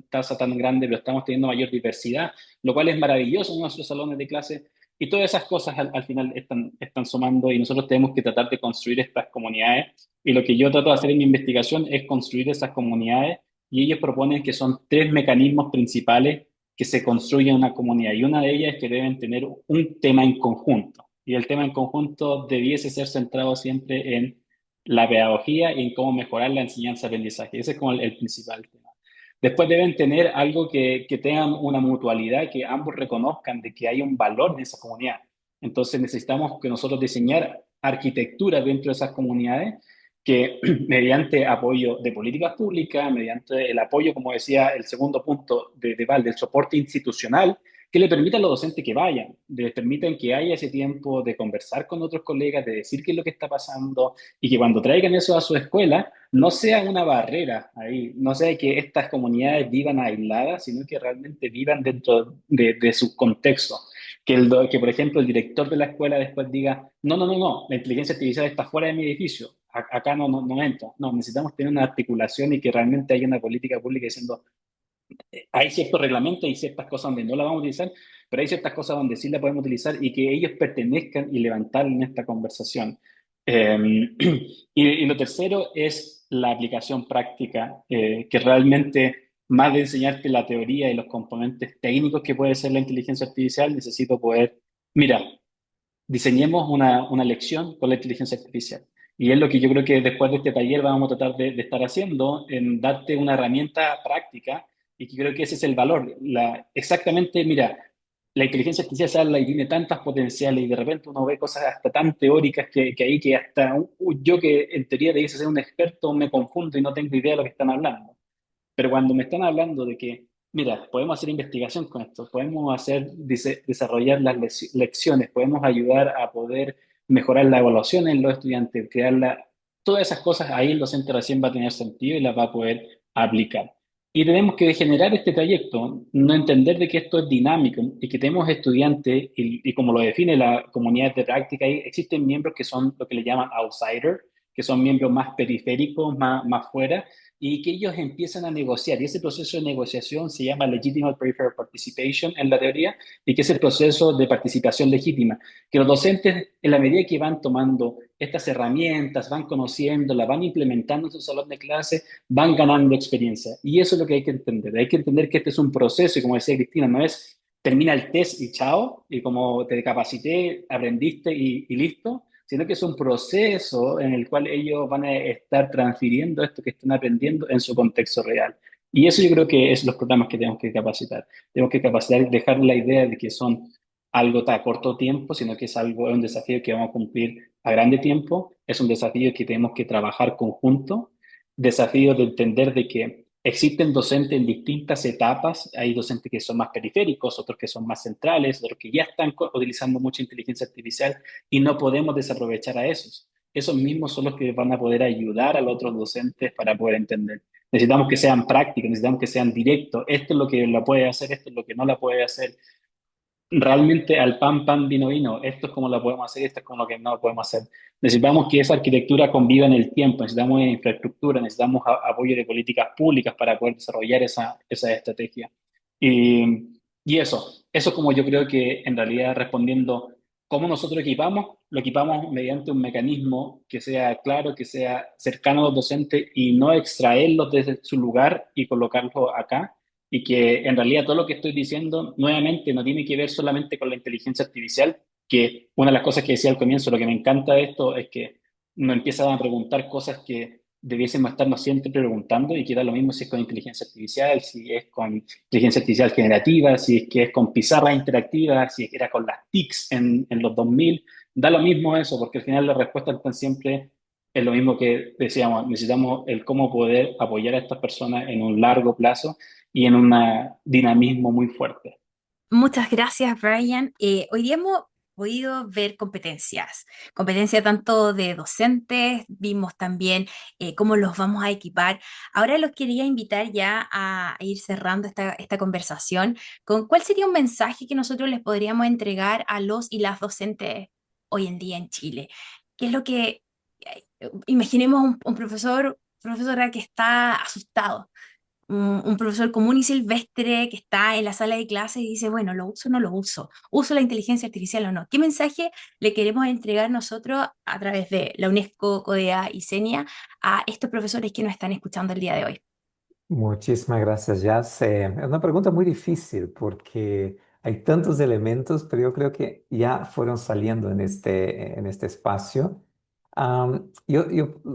tasa tan grande, pero estamos teniendo mayor diversidad, lo cual es maravilloso en nuestros salones de clase. Y todas esas cosas al final están sumando y nosotros tenemos que tratar de construir estas comunidades. Y lo que yo trato de hacer en mi investigación es construir esas comunidades y ellos proponen que son tres mecanismos principales que se construyen en una comunidad. Y una de ellas es que deben tener un tema en conjunto. Y el tema en conjunto debiese ser centrado siempre en la pedagogía y en cómo mejorar la enseñanza-aprendizaje. Ese es como el principal tema. Después deben tener algo que tengan una mutualidad, que ambos reconozcan de que hay un valor en esa comunidad. Entonces necesitamos que nosotros diseñar arquitectura dentro de esas comunidades que mediante apoyo de políticas públicas, mediante el apoyo, como decía el segundo punto de Val, del soporte institucional, que le permita a los docentes que vayan, les permitan que haya ese tiempo de conversar con otros colegas, de decir qué es lo que está pasando y que cuando traigan eso a su escuela no sea una barrera ahí, no sea que estas comunidades vivan aisladas, sino que realmente vivan dentro de su contexto. Que, por ejemplo, el director de la escuela después diga, no, la inteligencia artificial está fuera de mi edificio, acá no entra. No, necesitamos tener una articulación y que realmente haya una política pública diciendo, hay ciertos reglamentos y ciertas cosas donde no la vamos a utilizar, pero hay ciertas cosas donde sí la podemos utilizar y que ellos pertenezcan y levantar en esta conversación. Eh, y lo tercero es la aplicación práctica, que realmente, más de enseñarte la teoría y los componentes técnicos que puede ser la inteligencia artificial, necesito poder, mira, diseñemos una lección con la inteligencia artificial. Y es lo que yo creo que después de este taller vamos a tratar de estar haciendo, en darte una herramienta práctica y que creo que ese es el valor. Exactamente, mira, la inteligencia artificial y tiene tantas potenciales y de repente uno ve cosas hasta tan teóricas que ahí que hasta yo que en teoría debiese ser un experto me confundo y no tengo idea de lo que están hablando. Pero cuando me están hablando de que, mira, podemos hacer investigación con esto, podemos desarrollar las lecciones, podemos ayudar a poder mejorar la evaluación en los estudiantes, todas esas cosas, ahí el docente recién va a tener sentido y las va a poder aplicar. Y tenemos que generar este trayecto, no entender de que esto es dinámico y que tenemos estudiantes, y como lo define la comunidad de práctica, ahí existen miembros que son lo que le llaman outsider, que son miembros más periféricos, más fuera, y que ellos empiezan a negociar. Y ese proceso de negociación se llama Legitimate Peripheral Participation en la teoría, y que es el proceso de participación legítima. Que los docentes, en la medida que van tomando estas herramientas, van conociéndolas, van implementando en su salón de clase, van ganando experiencia. Y eso es lo que hay que entender. Hay que entender que este es un proceso, y como decía Cristina, no es termina el test y chao, y como te capacité, aprendiste y listo, sino que es un proceso en el cual ellos van a estar transfiriendo esto que están aprendiendo en su contexto real. Y eso yo creo que es los programas que tenemos que capacitar. Tenemos que capacitar y dejar la idea de que son algo a corto tiempo, sino que es un desafío que vamos a cumplir a grande tiempo, es un desafío que tenemos que trabajar conjunto, desafío de entender de que existen docentes en distintas etapas, hay docentes que son más periféricos, otros que son más centrales, otros que ya están utilizando mucha inteligencia artificial y no podemos desaprovechar a esos. Esos mismos son los que van a poder ayudar a los otros docentes para poder entender. Necesitamos que sean prácticos, necesitamos que sean directos. Esto es lo que la puede hacer, esto es lo que no la puede hacer. Realmente al pan, vino, vino. Esto es como lo podemos hacer, esto es como lo que no lo podemos hacer. Necesitamos que esa arquitectura conviva en el tiempo, necesitamos infraestructura, necesitamos apoyo de políticas públicas para poder desarrollar esa estrategia. Y eso como yo creo que en realidad respondiendo cómo nosotros equipamos, lo equipamos mediante un mecanismo que sea claro, que sea cercano a los docentes y no extraerlos desde su lugar y colocarlos acá, y que en realidad todo lo que estoy diciendo nuevamente no tiene que ver solamente con la inteligencia artificial, que una de las cosas que decía al comienzo, lo que me encanta de esto es que nos empiezan a preguntar cosas que debiésemos estarnos siempre preguntando, y que da lo mismo si es con inteligencia artificial, si es con inteligencia artificial generativa, si es que es con pizarras interactivas, si era con las TICs en los 2000, da lo mismo eso, porque al final las respuestas están siempre en lo mismo que decíamos, necesitamos el cómo poder apoyar a estas personas en un largo plazo y en un dinamismo muy fuerte. Muchas gracias, Brian. Hoy día hemos podido ver competencias, competencia tanto de docentes, vimos también cómo los vamos a equipar. Ahora los quería invitar ya a ir cerrando esta conversación con cuál sería un mensaje que nosotros les podríamos entregar a los y las docentes hoy en día en Chile. ¿Qué es lo que, imaginemos un profesor, profesora que está asustado, un profesor común y silvestre que está en la sala de clase y dice, bueno, ¿lo uso o no lo uso? ¿Uso la inteligencia artificial o no? ¿Qué mensaje le queremos entregar nosotros a través de la UNESCO, CODEA y CENIA a estos profesores que nos están escuchando el día de hoy? Muchísimas gracias, Jazz. Es una pregunta muy difícil porque hay tantos elementos, pero yo creo que ya fueron saliendo en este espacio. Yo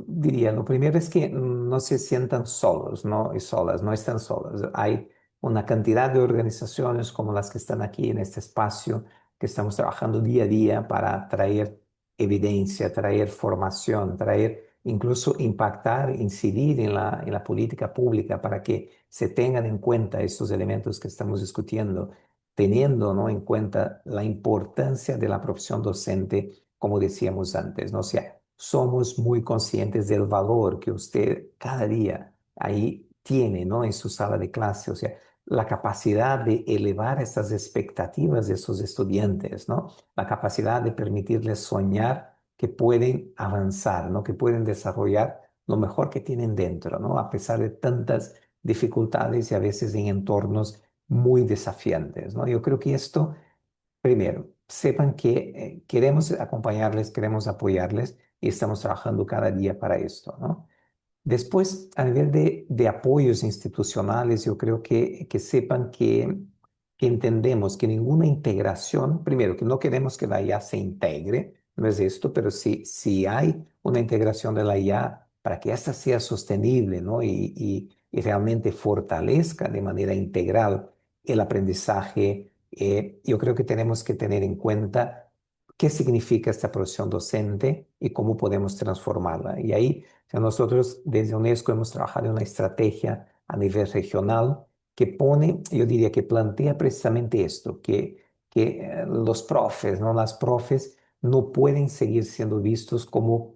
diría, lo primero es que no se sientan solos, ¿no? Y solas, no están solas. Hay una cantidad de organizaciones como las que están aquí en este espacio, que estamos trabajando día a día para traer evidencia, traer formación, traer incluso impactar, incidir en la política pública para que se tengan en cuenta estos elementos que estamos discutiendo, teniendo, ¿no?, en cuenta la importancia de la profesión docente, como decíamos antes, ¿no? O sea, somos muy conscientes del valor que usted cada día ahí tiene, ¿no?, en su sala de clase, o sea, la capacidad de elevar estas expectativas de esos estudiantes, ¿no? La capacidad de permitirles soñar que pueden avanzar, ¿no? Que pueden desarrollar lo mejor que tienen dentro, ¿no? A pesar de tantas dificultades y a veces en entornos muy desafiantes, ¿no? Yo creo que esto, primero, sepan que queremos acompañarles, queremos apoyarles y estamos trabajando cada día para esto, ¿no? Después, a nivel de apoyos institucionales, yo creo que sepan que entendemos que ninguna integración, primero, que no queremos que la IA se integre, no es esto, pero si hay una integración de la IA para que ésta sea sostenible, ¿no? Y realmente fortalezca de manera integral el aprendizaje, yo creo que tenemos que tener en cuenta qué significa esta profesión docente y cómo podemos transformarla. Y ahí sea, nosotros desde UNESCO hemos trabajado en una estrategia a nivel regional que pone, yo diría que plantea precisamente esto, que los profes, ¿no? Las profes no pueden seguir siendo vistos como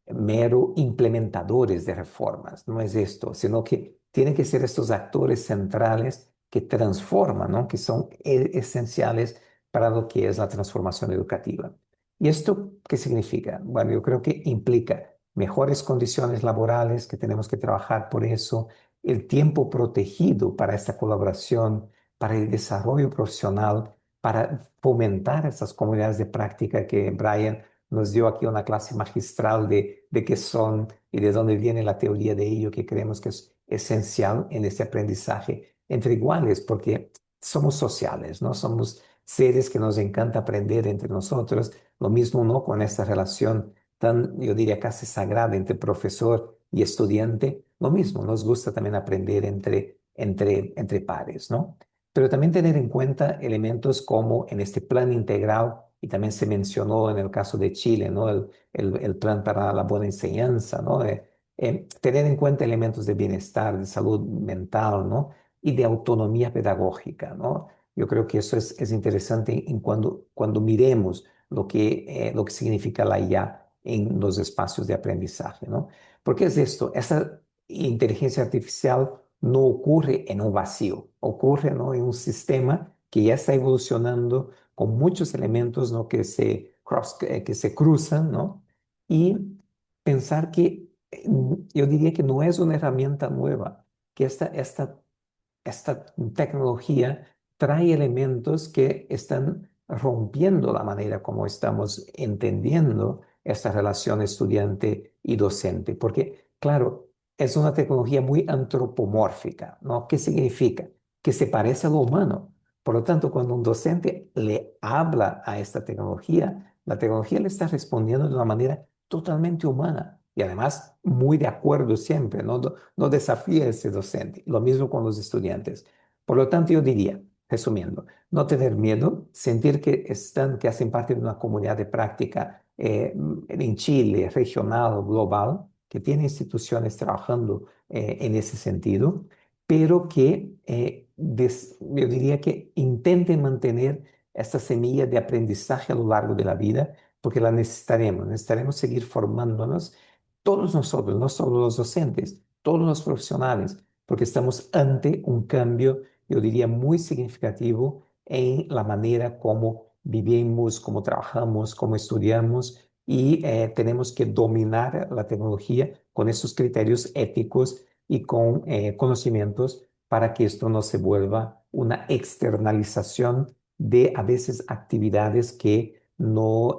mero implementadores de reformas, no es esto, sino que tienen que ser estos actores centrales que transforman, ¿no? Que son esenciales para lo que es la transformación educativa. ¿Y esto qué significa? Bueno, yo creo que implica mejores condiciones laborales, que tenemos que trabajar por eso, el tiempo protegido para esta colaboración, para el desarrollo profesional, para fomentar esas comunidades de práctica que Brian nos dio aquí una clase magistral de qué son y de dónde viene la teoría de ello, que creemos que es esencial en este aprendizaje entre iguales, porque somos sociales, ¿no? Somos seres que nos encanta aprender entre nosotros. Lo mismo, ¿no?, con esta relación tan, yo diría, casi sagrada entre profesor y estudiante. Lo mismo, nos gusta también aprender entre pares, ¿no? Pero también tener en cuenta elementos como en este plan integral, y también se mencionó en el caso de Chile, ¿no? El plan para la buena enseñanza, ¿no? Tener en cuenta elementos de bienestar, de salud mental, ¿no? Y de autonomía pedagógica, ¿no? Yo creo que eso es interesante en cuando miremos lo que significa la IA en los espacios de aprendizaje, ¿no? Porque es esto, esa inteligencia artificial no ocurre en un vacío, ocurre, ¿no?, en un sistema que ya está evolucionando con muchos elementos, ¿no?, que se cruzan, ¿no? Y pensar que yo diría que no es una herramienta nueva, que esta tecnología trae elementos que están rompiendo la manera como estamos entendiendo esta relación estudiante y docente, porque, claro, es una tecnología muy antropomórfica, ¿no? ¿Qué significa? Que se parece a lo humano. Por lo tanto, cuando un docente le habla a esta tecnología, la tecnología le está respondiendo de una manera totalmente humana. y además muy de acuerdo siempre, no desafía a ese docente. Lo mismo con los estudiantes. Por lo tanto, yo diría, resumiendo, no tener miedo, sentir que hacen parte de una comunidad de práctica en Chile, regional, global, que tiene instituciones trabajando en ese sentido, pero que yo diría que intenten mantener esta semilla de aprendizaje a lo largo de la vida, porque la necesitaremos seguir formándonos todos nosotros, no solo los docentes, todos los profesionales, porque estamos ante un cambio, yo diría, muy significativo en la manera como vivimos, cómo trabajamos, cómo estudiamos y tenemos que dominar la tecnología con esos criterios éticos y con conocimientos para que esto no se vuelva una externalización de a veces actividades que no,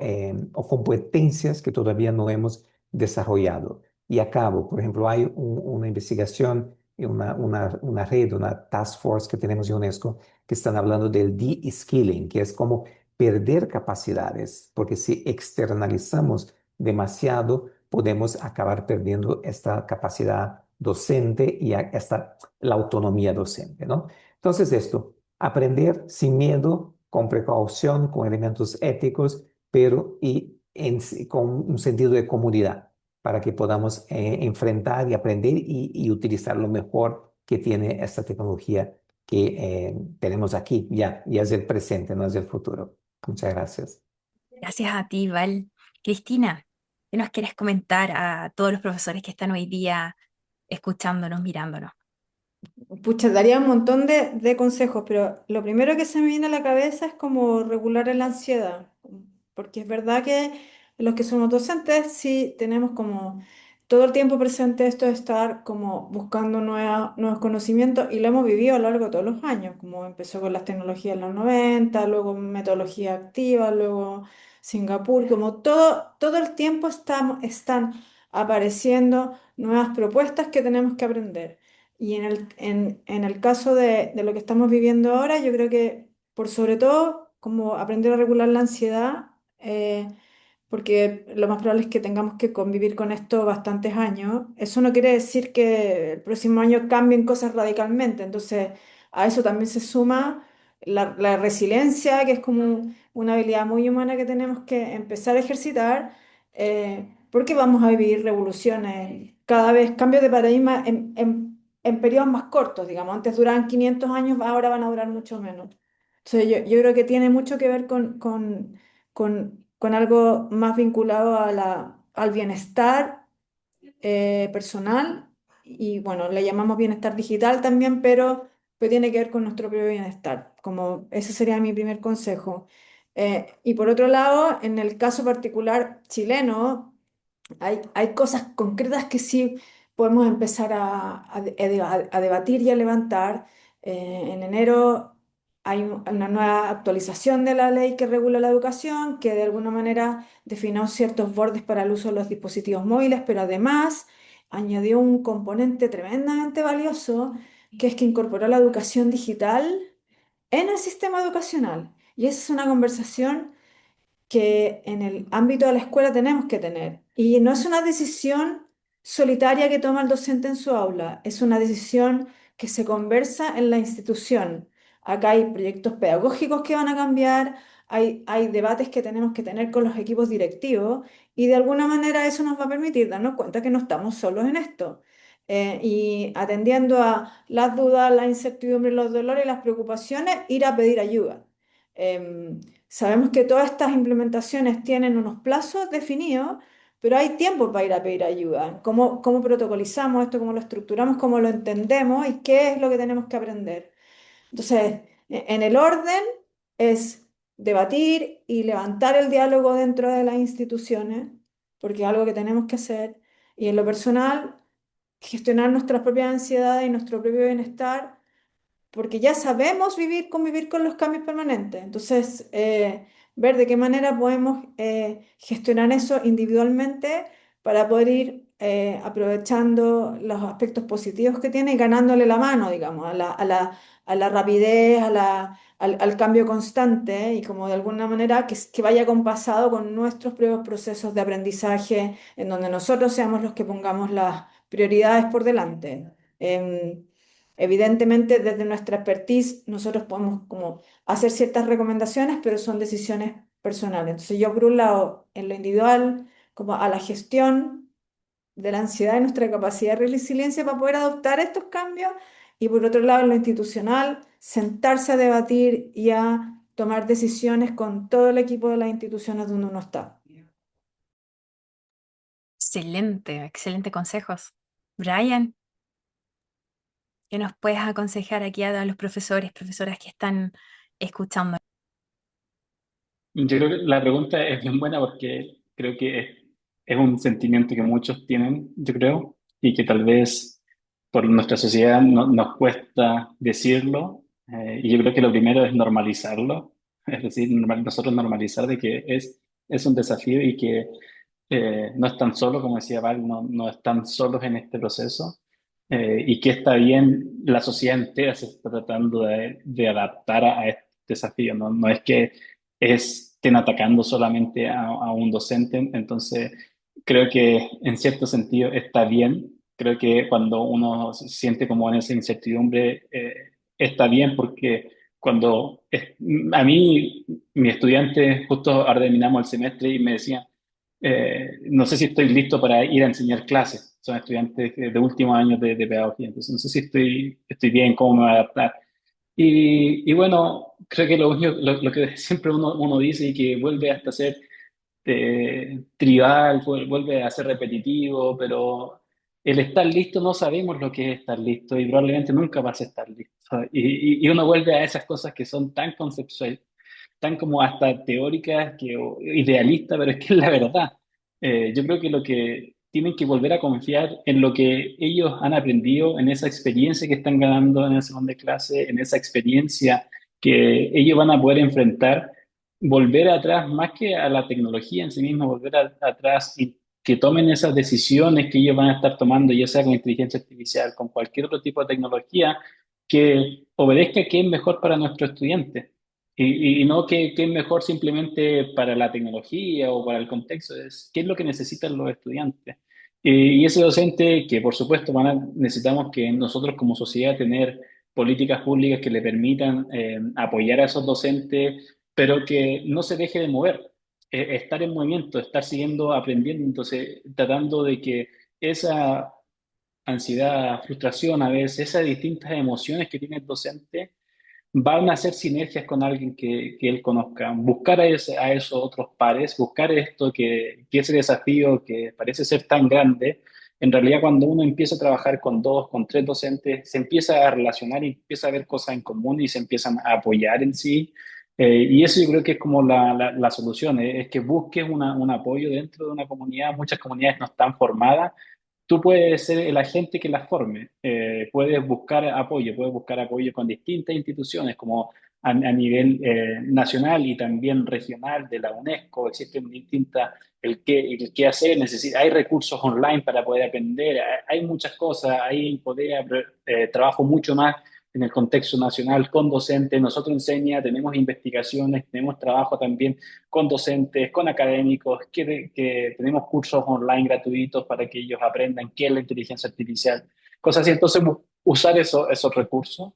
o competencias que todavía no hemos desarrollado. Y acabo, por ejemplo, hay una investigación, una red, una task force que tenemos de UNESCO que están hablando del de-skilling, que es como perder capacidades, porque si externalizamos demasiado, podemos acabar perdiendo esta capacidad docente y la autonomía docente, ¿no? Entonces esto, aprender sin miedo, con precaución, con elementos éticos, pero con un sentido de comunidad, para que podamos enfrentar y aprender y utilizar lo mejor que tiene esta tecnología que tenemos aquí, ya es el presente, no es el futuro. Muchas gracias. Gracias a ti, Val. Cristina, ¿qué nos quieres comentar a todos los profesores que están hoy día escuchándonos, mirándonos? Pucha, daría un montón de consejos, pero lo primero que se me viene a la cabeza es como regular la ansiedad, porque es verdad que los que somos docentes sí tenemos como todo el tiempo presente esto de estar como buscando nuevos conocimientos y lo hemos vivido a lo largo de todos los años, como empezó con las tecnologías en los 90, luego metodología activa, luego Singapur, como todo el tiempo están apareciendo nuevas propuestas que tenemos que aprender. Y en el caso de lo que estamos viviendo ahora, yo creo que por sobre todo, como aprender a regular la ansiedad, porque lo más probable es que tengamos que convivir con esto bastantes años. Eso no quiere decir que el próximo año cambien cosas radicalmente. Entonces, a eso también se suma la resiliencia, que es como una habilidad muy humana que tenemos que empezar a ejercitar, porque vamos a vivir revoluciones, cada vez cambios de paradigma en periodos más cortos, digamos. Antes duraban 500 años, ahora van a durar mucho menos. Entonces, yo creo que tiene mucho que ver con algo más vinculado al bienestar personal y bueno, le llamamos bienestar digital también, pero tiene que ver con nuestro propio bienestar, como ese sería mi primer consejo. Y por otro lado, en el caso particular chileno, hay cosas concretas que sí podemos empezar a debatir y a levantar. En enero hay una nueva actualización de la ley que regula la educación, que de alguna manera definió ciertos bordes para el uso de los dispositivos móviles, pero además añadió un componente tremendamente valioso, que es que incorporó la educación digital en el sistema educacional. Y esa es una conversación que en el ámbito de la escuela tenemos que tener. Y no es una decisión solitaria que toma el docente en su aula, es una decisión que se conversa en la institución. Acá hay proyectos pedagógicos que van a cambiar, hay debates que tenemos que tener con los equipos directivos y de alguna manera eso nos va a permitir darnos cuenta que no estamos solos en esto. Y atendiendo a las dudas, la incertidumbre, los dolores y las preocupaciones, ir a pedir ayuda. Sabemos que todas estas implementaciones tienen unos plazos definidos, pero hay tiempo para ir a pedir ayuda. ¿Cómo protocolizamos esto? ¿Cómo lo estructuramos? ¿Cómo lo entendemos? ¿Y qué es lo que tenemos que aprender? Entonces, en el orden es debatir y levantar el diálogo dentro de las instituciones, porque es algo que tenemos que hacer. Y en lo personal, gestionar nuestras propias ansiedades y nuestro propio bienestar porque ya sabemos convivir con los cambios permanentes. Entonces, ver de qué manera podemos gestionar eso individualmente para poder ir aprovechando los aspectos positivos que tiene y ganándole la mano, digamos, a la rapidez, al cambio constante y como de alguna manera que vaya compasado con nuestros propios procesos de aprendizaje, en donde nosotros seamos los que pongamos las prioridades por delante. Evidentemente, desde nuestra expertise, nosotros podemos como hacer ciertas recomendaciones, pero son decisiones personales. Entonces, yo por un lado, en lo individual, como a la gestión de la ansiedad y nuestra capacidad de resiliencia para poder adoptar estos cambios, y por otro lado, en lo institucional, sentarse a debatir y a tomar decisiones con todo el equipo de las instituciones donde uno está. Excelente, excelente consejos. Brian, ¿qué nos puedes aconsejar aquí a los profesores, profesoras que están escuchando? Yo creo que la pregunta es bien buena porque creo que es un sentimiento que muchos tienen, yo creo, y que tal vez por nuestra sociedad nos cuesta decirlo. Y yo creo que lo primero es normalizarlo, es decir, nosotros normalizar de que es un desafío y que no están solos, como decía Val, no están solos en este proceso, y que está bien, la sociedad entera se está tratando de adaptar a este desafío, no es que estén atacando solamente a un docente. Entonces creo que en cierto sentido está bien, creo que cuando uno se siente como en esa incertidumbre, está bien porque cuando a mí, mi estudiante, justo ahora terminamos el semestre y me decían, no sé si estoy listo para ir a enseñar clases. Son estudiantes de últimos años de pedagogía, entonces no sé si estoy bien, cómo me voy a adaptar. Y bueno, creo que lo que siempre uno dice y que vuelve hasta ser tribal, vuelve a ser repetitivo, pero el estar listo no sabemos lo que es estar listo y probablemente nunca vas a estar listo. Y uno vuelve a esas cosas que son tan conceptuales, tan como hasta teóricas o idealistas, pero es que es la verdad. Yo creo que lo que tienen que volver a confiar en lo que ellos han aprendido, en esa experiencia que están ganando en el salón de clase, en esa experiencia que ellos van a poder enfrentar, volver atrás más que a la tecnología en sí misma, volver atrás y que tomen esas decisiones que ellos van a estar tomando, ya sea con inteligencia artificial, con cualquier otro tipo de tecnología, que obedezca qué es mejor para nuestro estudiante. Y no qué es mejor simplemente para la tecnología o para el contexto, es qué es lo que necesitan los estudiantes. Y ese docente que por supuesto necesitamos que nosotros como sociedad tener políticas públicas que le permitan apoyar a esos docentes, pero que no se deje de mover, estar en movimiento, estar siguiendo aprendiendo, entonces tratando de que esa ansiedad, frustración a veces, esas distintas emociones que tiene el docente, van a hacer sinergias con alguien que él conozca, buscar a esos otros pares, buscar esto que ese desafío que parece ser tan grande, en realidad cuando uno empieza a trabajar con dos, con tres docentes, se empieza a relacionar y empieza a ver cosas en común y se empiezan a apoyar en sí. Y eso yo creo que es como la solución, es que busques un apoyo dentro de una comunidad. Muchas comunidades no están formadas. Tú puedes ser el agente que las forme, puedes buscar apoyo con distintas instituciones como a nivel nacional y también regional de la UNESCO. Existen distintas, el qué hacer, hay recursos online para poder aprender, hay muchas cosas, hay poder, trabajo mucho más en el contexto nacional con docentes. Nosotros tenemos investigaciones, tenemos trabajo también con docentes, con académicos, que tenemos cursos online gratuitos para que ellos aprendan qué es la inteligencia artificial, cosas así. Entonces, usar esos recursos.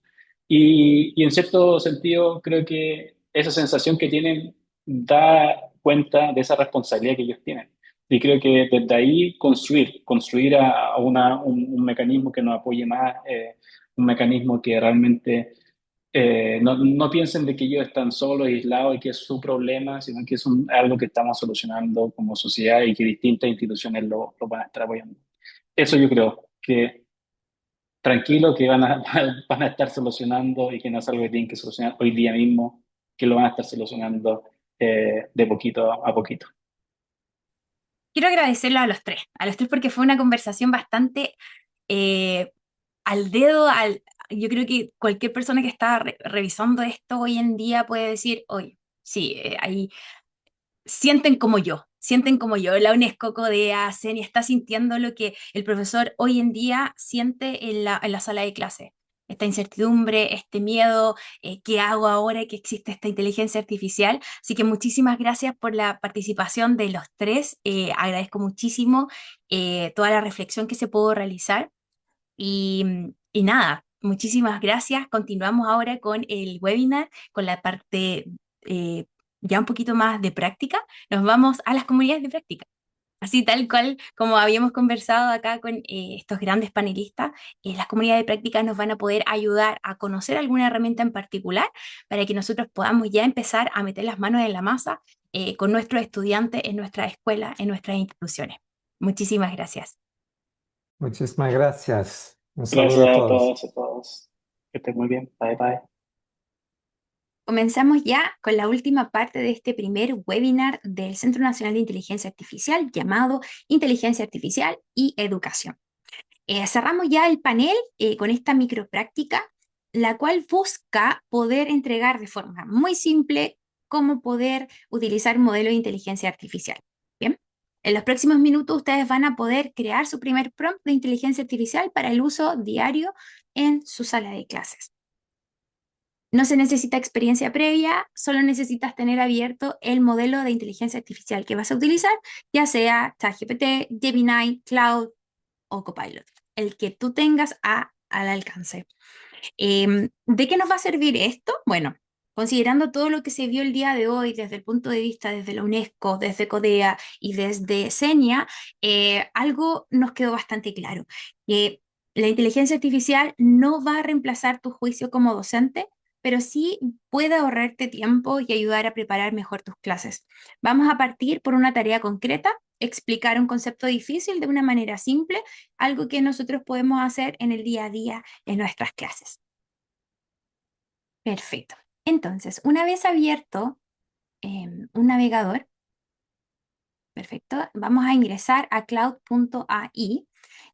Y en cierto sentido, creo que esa sensación que tienen da cuenta de esa responsabilidad que ellos tienen. Y creo que desde ahí construir a un mecanismo que nos apoye más, un mecanismo que realmente no piensen de que ellos están solos, aislados y que es su problema, sino que es algo que estamos solucionando como sociedad y que distintas instituciones lo van a estar apoyando. Eso yo creo, que tranquilo que van a estar solucionando y que no es algo que tienen que solucionar hoy día mismo, que lo van a estar solucionando de poquito a poquito. Quiero agradecerlo a los tres porque fue una conversación bastante eh, al dedo, yo creo que cualquier persona que está revisando esto hoy en día puede decir, oye, sí, ahí sienten como yo, sienten como yo, la UNESCO, CODEA, CENIA, está sintiendo lo que el profesor hoy en día siente en la sala de clase. Esta incertidumbre, este miedo, ¿qué hago ahora que existe esta inteligencia artificial? Así que muchísimas gracias por la participación de los tres. Agradezco muchísimo toda la reflexión que se pudo realizar. Y nada, muchísimas gracias. Continuamos ahora con el webinar, con la parte ya un poquito más de práctica. Nos vamos a las comunidades de práctica. Así tal cual como habíamos conversado acá con estos grandes panelistas, las comunidades de práctica nos van a poder ayudar a conocer alguna herramienta en particular para que nosotros podamos ya empezar a meter las manos en la masa con nuestros estudiantes en nuestra escuela, en nuestras instituciones. Muchísimas gracias. Muchísimas gracias. Un Gracias saludo a a todos. todas y a todos. Que estén muy bien. Bye bye. Comenzamos ya con la última parte de este primer webinar del Centro Nacional de Inteligencia Artificial llamado Inteligencia Artificial y Educación. Cerramos ya el panel con esta micropráctica, la cual busca poder entregar de forma muy simple cómo poder utilizar un modelo de inteligencia artificial. Bien, en los próximos minutos ustedes van a poder crear su primer prompt de inteligencia artificial para el uso diario en su sala de clases. No se necesita experiencia previa, solo necesitas tener abierto el modelo de inteligencia artificial que vas a utilizar, ya sea ChatGPT, Gemini, Cloud o Copilot, el que tú tengas al alcance. ¿De qué nos va a servir esto? Bueno, considerando todo lo que se vio el día de hoy desde el punto de vista desde la UNESCO, desde CODEA y desde CENIA, algo nos quedó bastante claro, que la inteligencia artificial no va a reemplazar tu juicio como docente, pero sí puede ahorrarte tiempo y ayudar a preparar mejor tus clases. Vamos a partir por una tarea concreta, explicar un concepto difícil de una manera simple, algo que nosotros podemos hacer en el día a día en nuestras clases. Perfecto. Entonces, una vez abierto un navegador, perfecto, vamos a ingresar a cloud.ai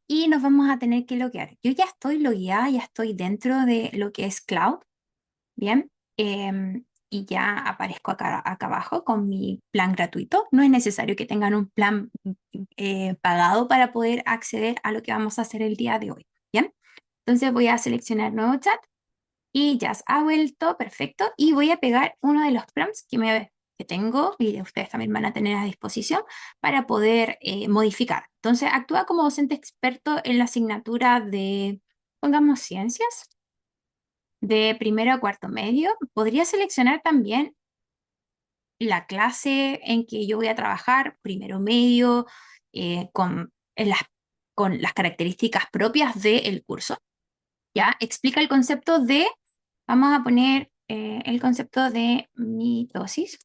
y nos vamos a tener que loguear. Yo ya estoy logueada, ya estoy dentro de lo que es Cloud, ¿bien? Y ya aparezco acá abajo con mi plan gratuito. No es necesario que tengan un plan pagado para poder acceder a lo que vamos a hacer el día de hoy, ¿bien? Entonces voy a seleccionar nuevo chat y ya ha vuelto, perfecto. Y voy a pegar uno de los prompts que tengo y ustedes también van a tener a disposición para poder modificar. Entonces actúa como docente experto en la asignatura de, pongamos, ciencias de primero a cuarto medio. Podría seleccionar también la clase en que yo voy a trabajar, primero medio, con las características propias del curso. ¿Ya? Explica el concepto de, vamos a poner el concepto de mitosis,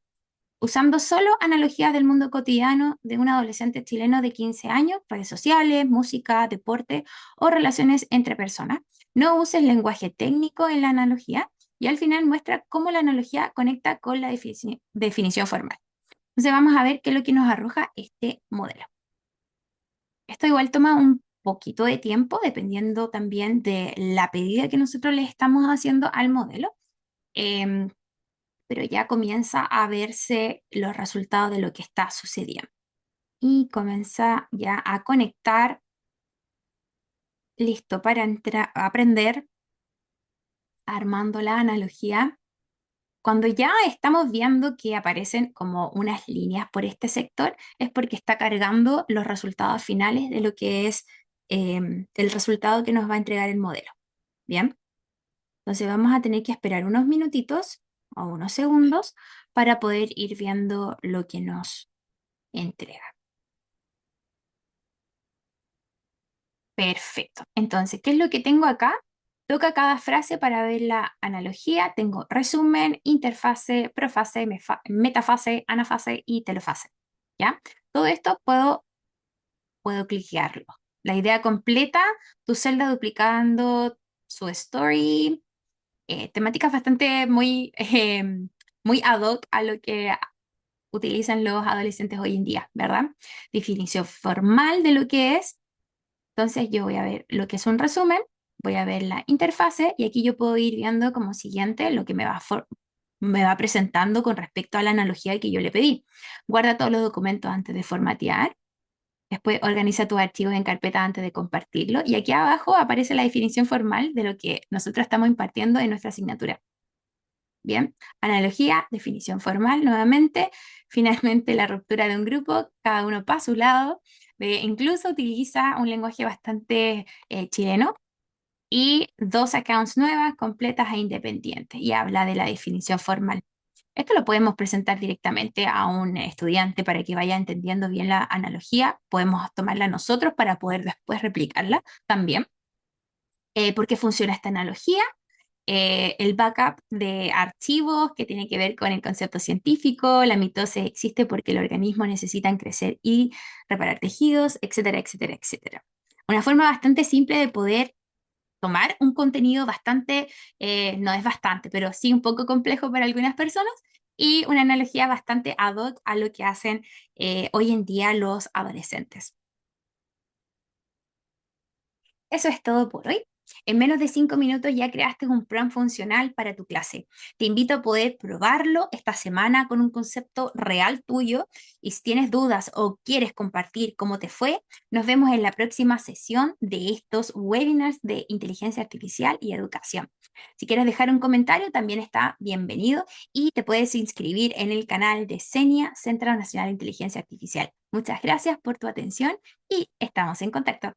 usando solo analogías del mundo cotidiano de un adolescente chileno de 15 años, redes sociales, música, deporte o relaciones entre personas. No uses lenguaje técnico en la analogía y al final muestra cómo la analogía conecta con la definición formal. Entonces vamos a ver qué es lo que nos arroja este modelo. Esto igual toma un poquito de tiempo, dependiendo también de la pedida que nosotros le estamos haciendo al modelo. Pero ya comienza a verse los resultados de lo que está sucediendo. Y comienza ya a conectar, listo para aprender, armando la analogía. Cuando ya estamos viendo que aparecen como unas líneas por este sector, es porque está cargando los resultados finales de lo que es el resultado que nos va a entregar el modelo. ¿Bien? Entonces vamos a tener que esperar unos minutitos o unos segundos para poder ir viendo lo que nos entrega. Perfecto. Entonces, ¿qué es lo que tengo acá? Toca cada frase para ver la analogía. Tengo resumen, interfase, profase, metafase, anafase y telofase. ¿Ya? Todo esto puedo cliquearlo. La idea completa, tu celda duplicando su story, temáticas bastante muy ad hoc a lo que utilizan los adolescentes hoy en día, ¿verdad? Definición formal de lo que es. Entonces yo voy a ver lo que es un resumen, voy a ver la interfase y aquí yo puedo ir viendo como siguiente lo que me va me va presentando con respecto a la analogía que yo le pedí. Guarda todos los documentos antes de formatear. Después organiza tus archivos en carpeta antes de compartirlo. Y aquí abajo aparece la definición formal de lo que nosotros estamos impartiendo en nuestra asignatura. Bien, analogía, definición formal nuevamente. Finalmente la ruptura de un grupo, cada uno para su lado. Incluso utiliza un lenguaje bastante chileno. Y 2 accounts nuevas, completas e independientes. Y habla de la definición formal. Esto lo podemos presentar directamente a un estudiante para que vaya entendiendo bien la analogía. Podemos tomarla nosotros para poder después replicarla también. ¿Por qué funciona esta analogía? El backup de archivos que tiene que ver con el concepto científico, la mitosis existe porque los organismos necesitan crecer y reparar tejidos, etcétera, etcétera, etcétera. Una forma bastante simple de poder tomar un contenido bastante, no es bastante, pero sí un poco complejo para algunas personas, y una analogía bastante ad hoc a lo que hacen hoy en día los adolescentes. Eso es todo por hoy. En menos de 5 minutos ya creaste un plan funcional para tu clase. Te invito a poder probarlo esta semana con un concepto real tuyo, y si tienes dudas o quieres compartir cómo te fue, nos vemos en la próxima sesión de estos webinars de inteligencia artificial y educación. Si quieres dejar un comentario, también está bienvenido, y te puedes inscribir en el canal de CENIA, Centro Nacional de Inteligencia Artificial. Muchas gracias por tu atención y estamos en contacto.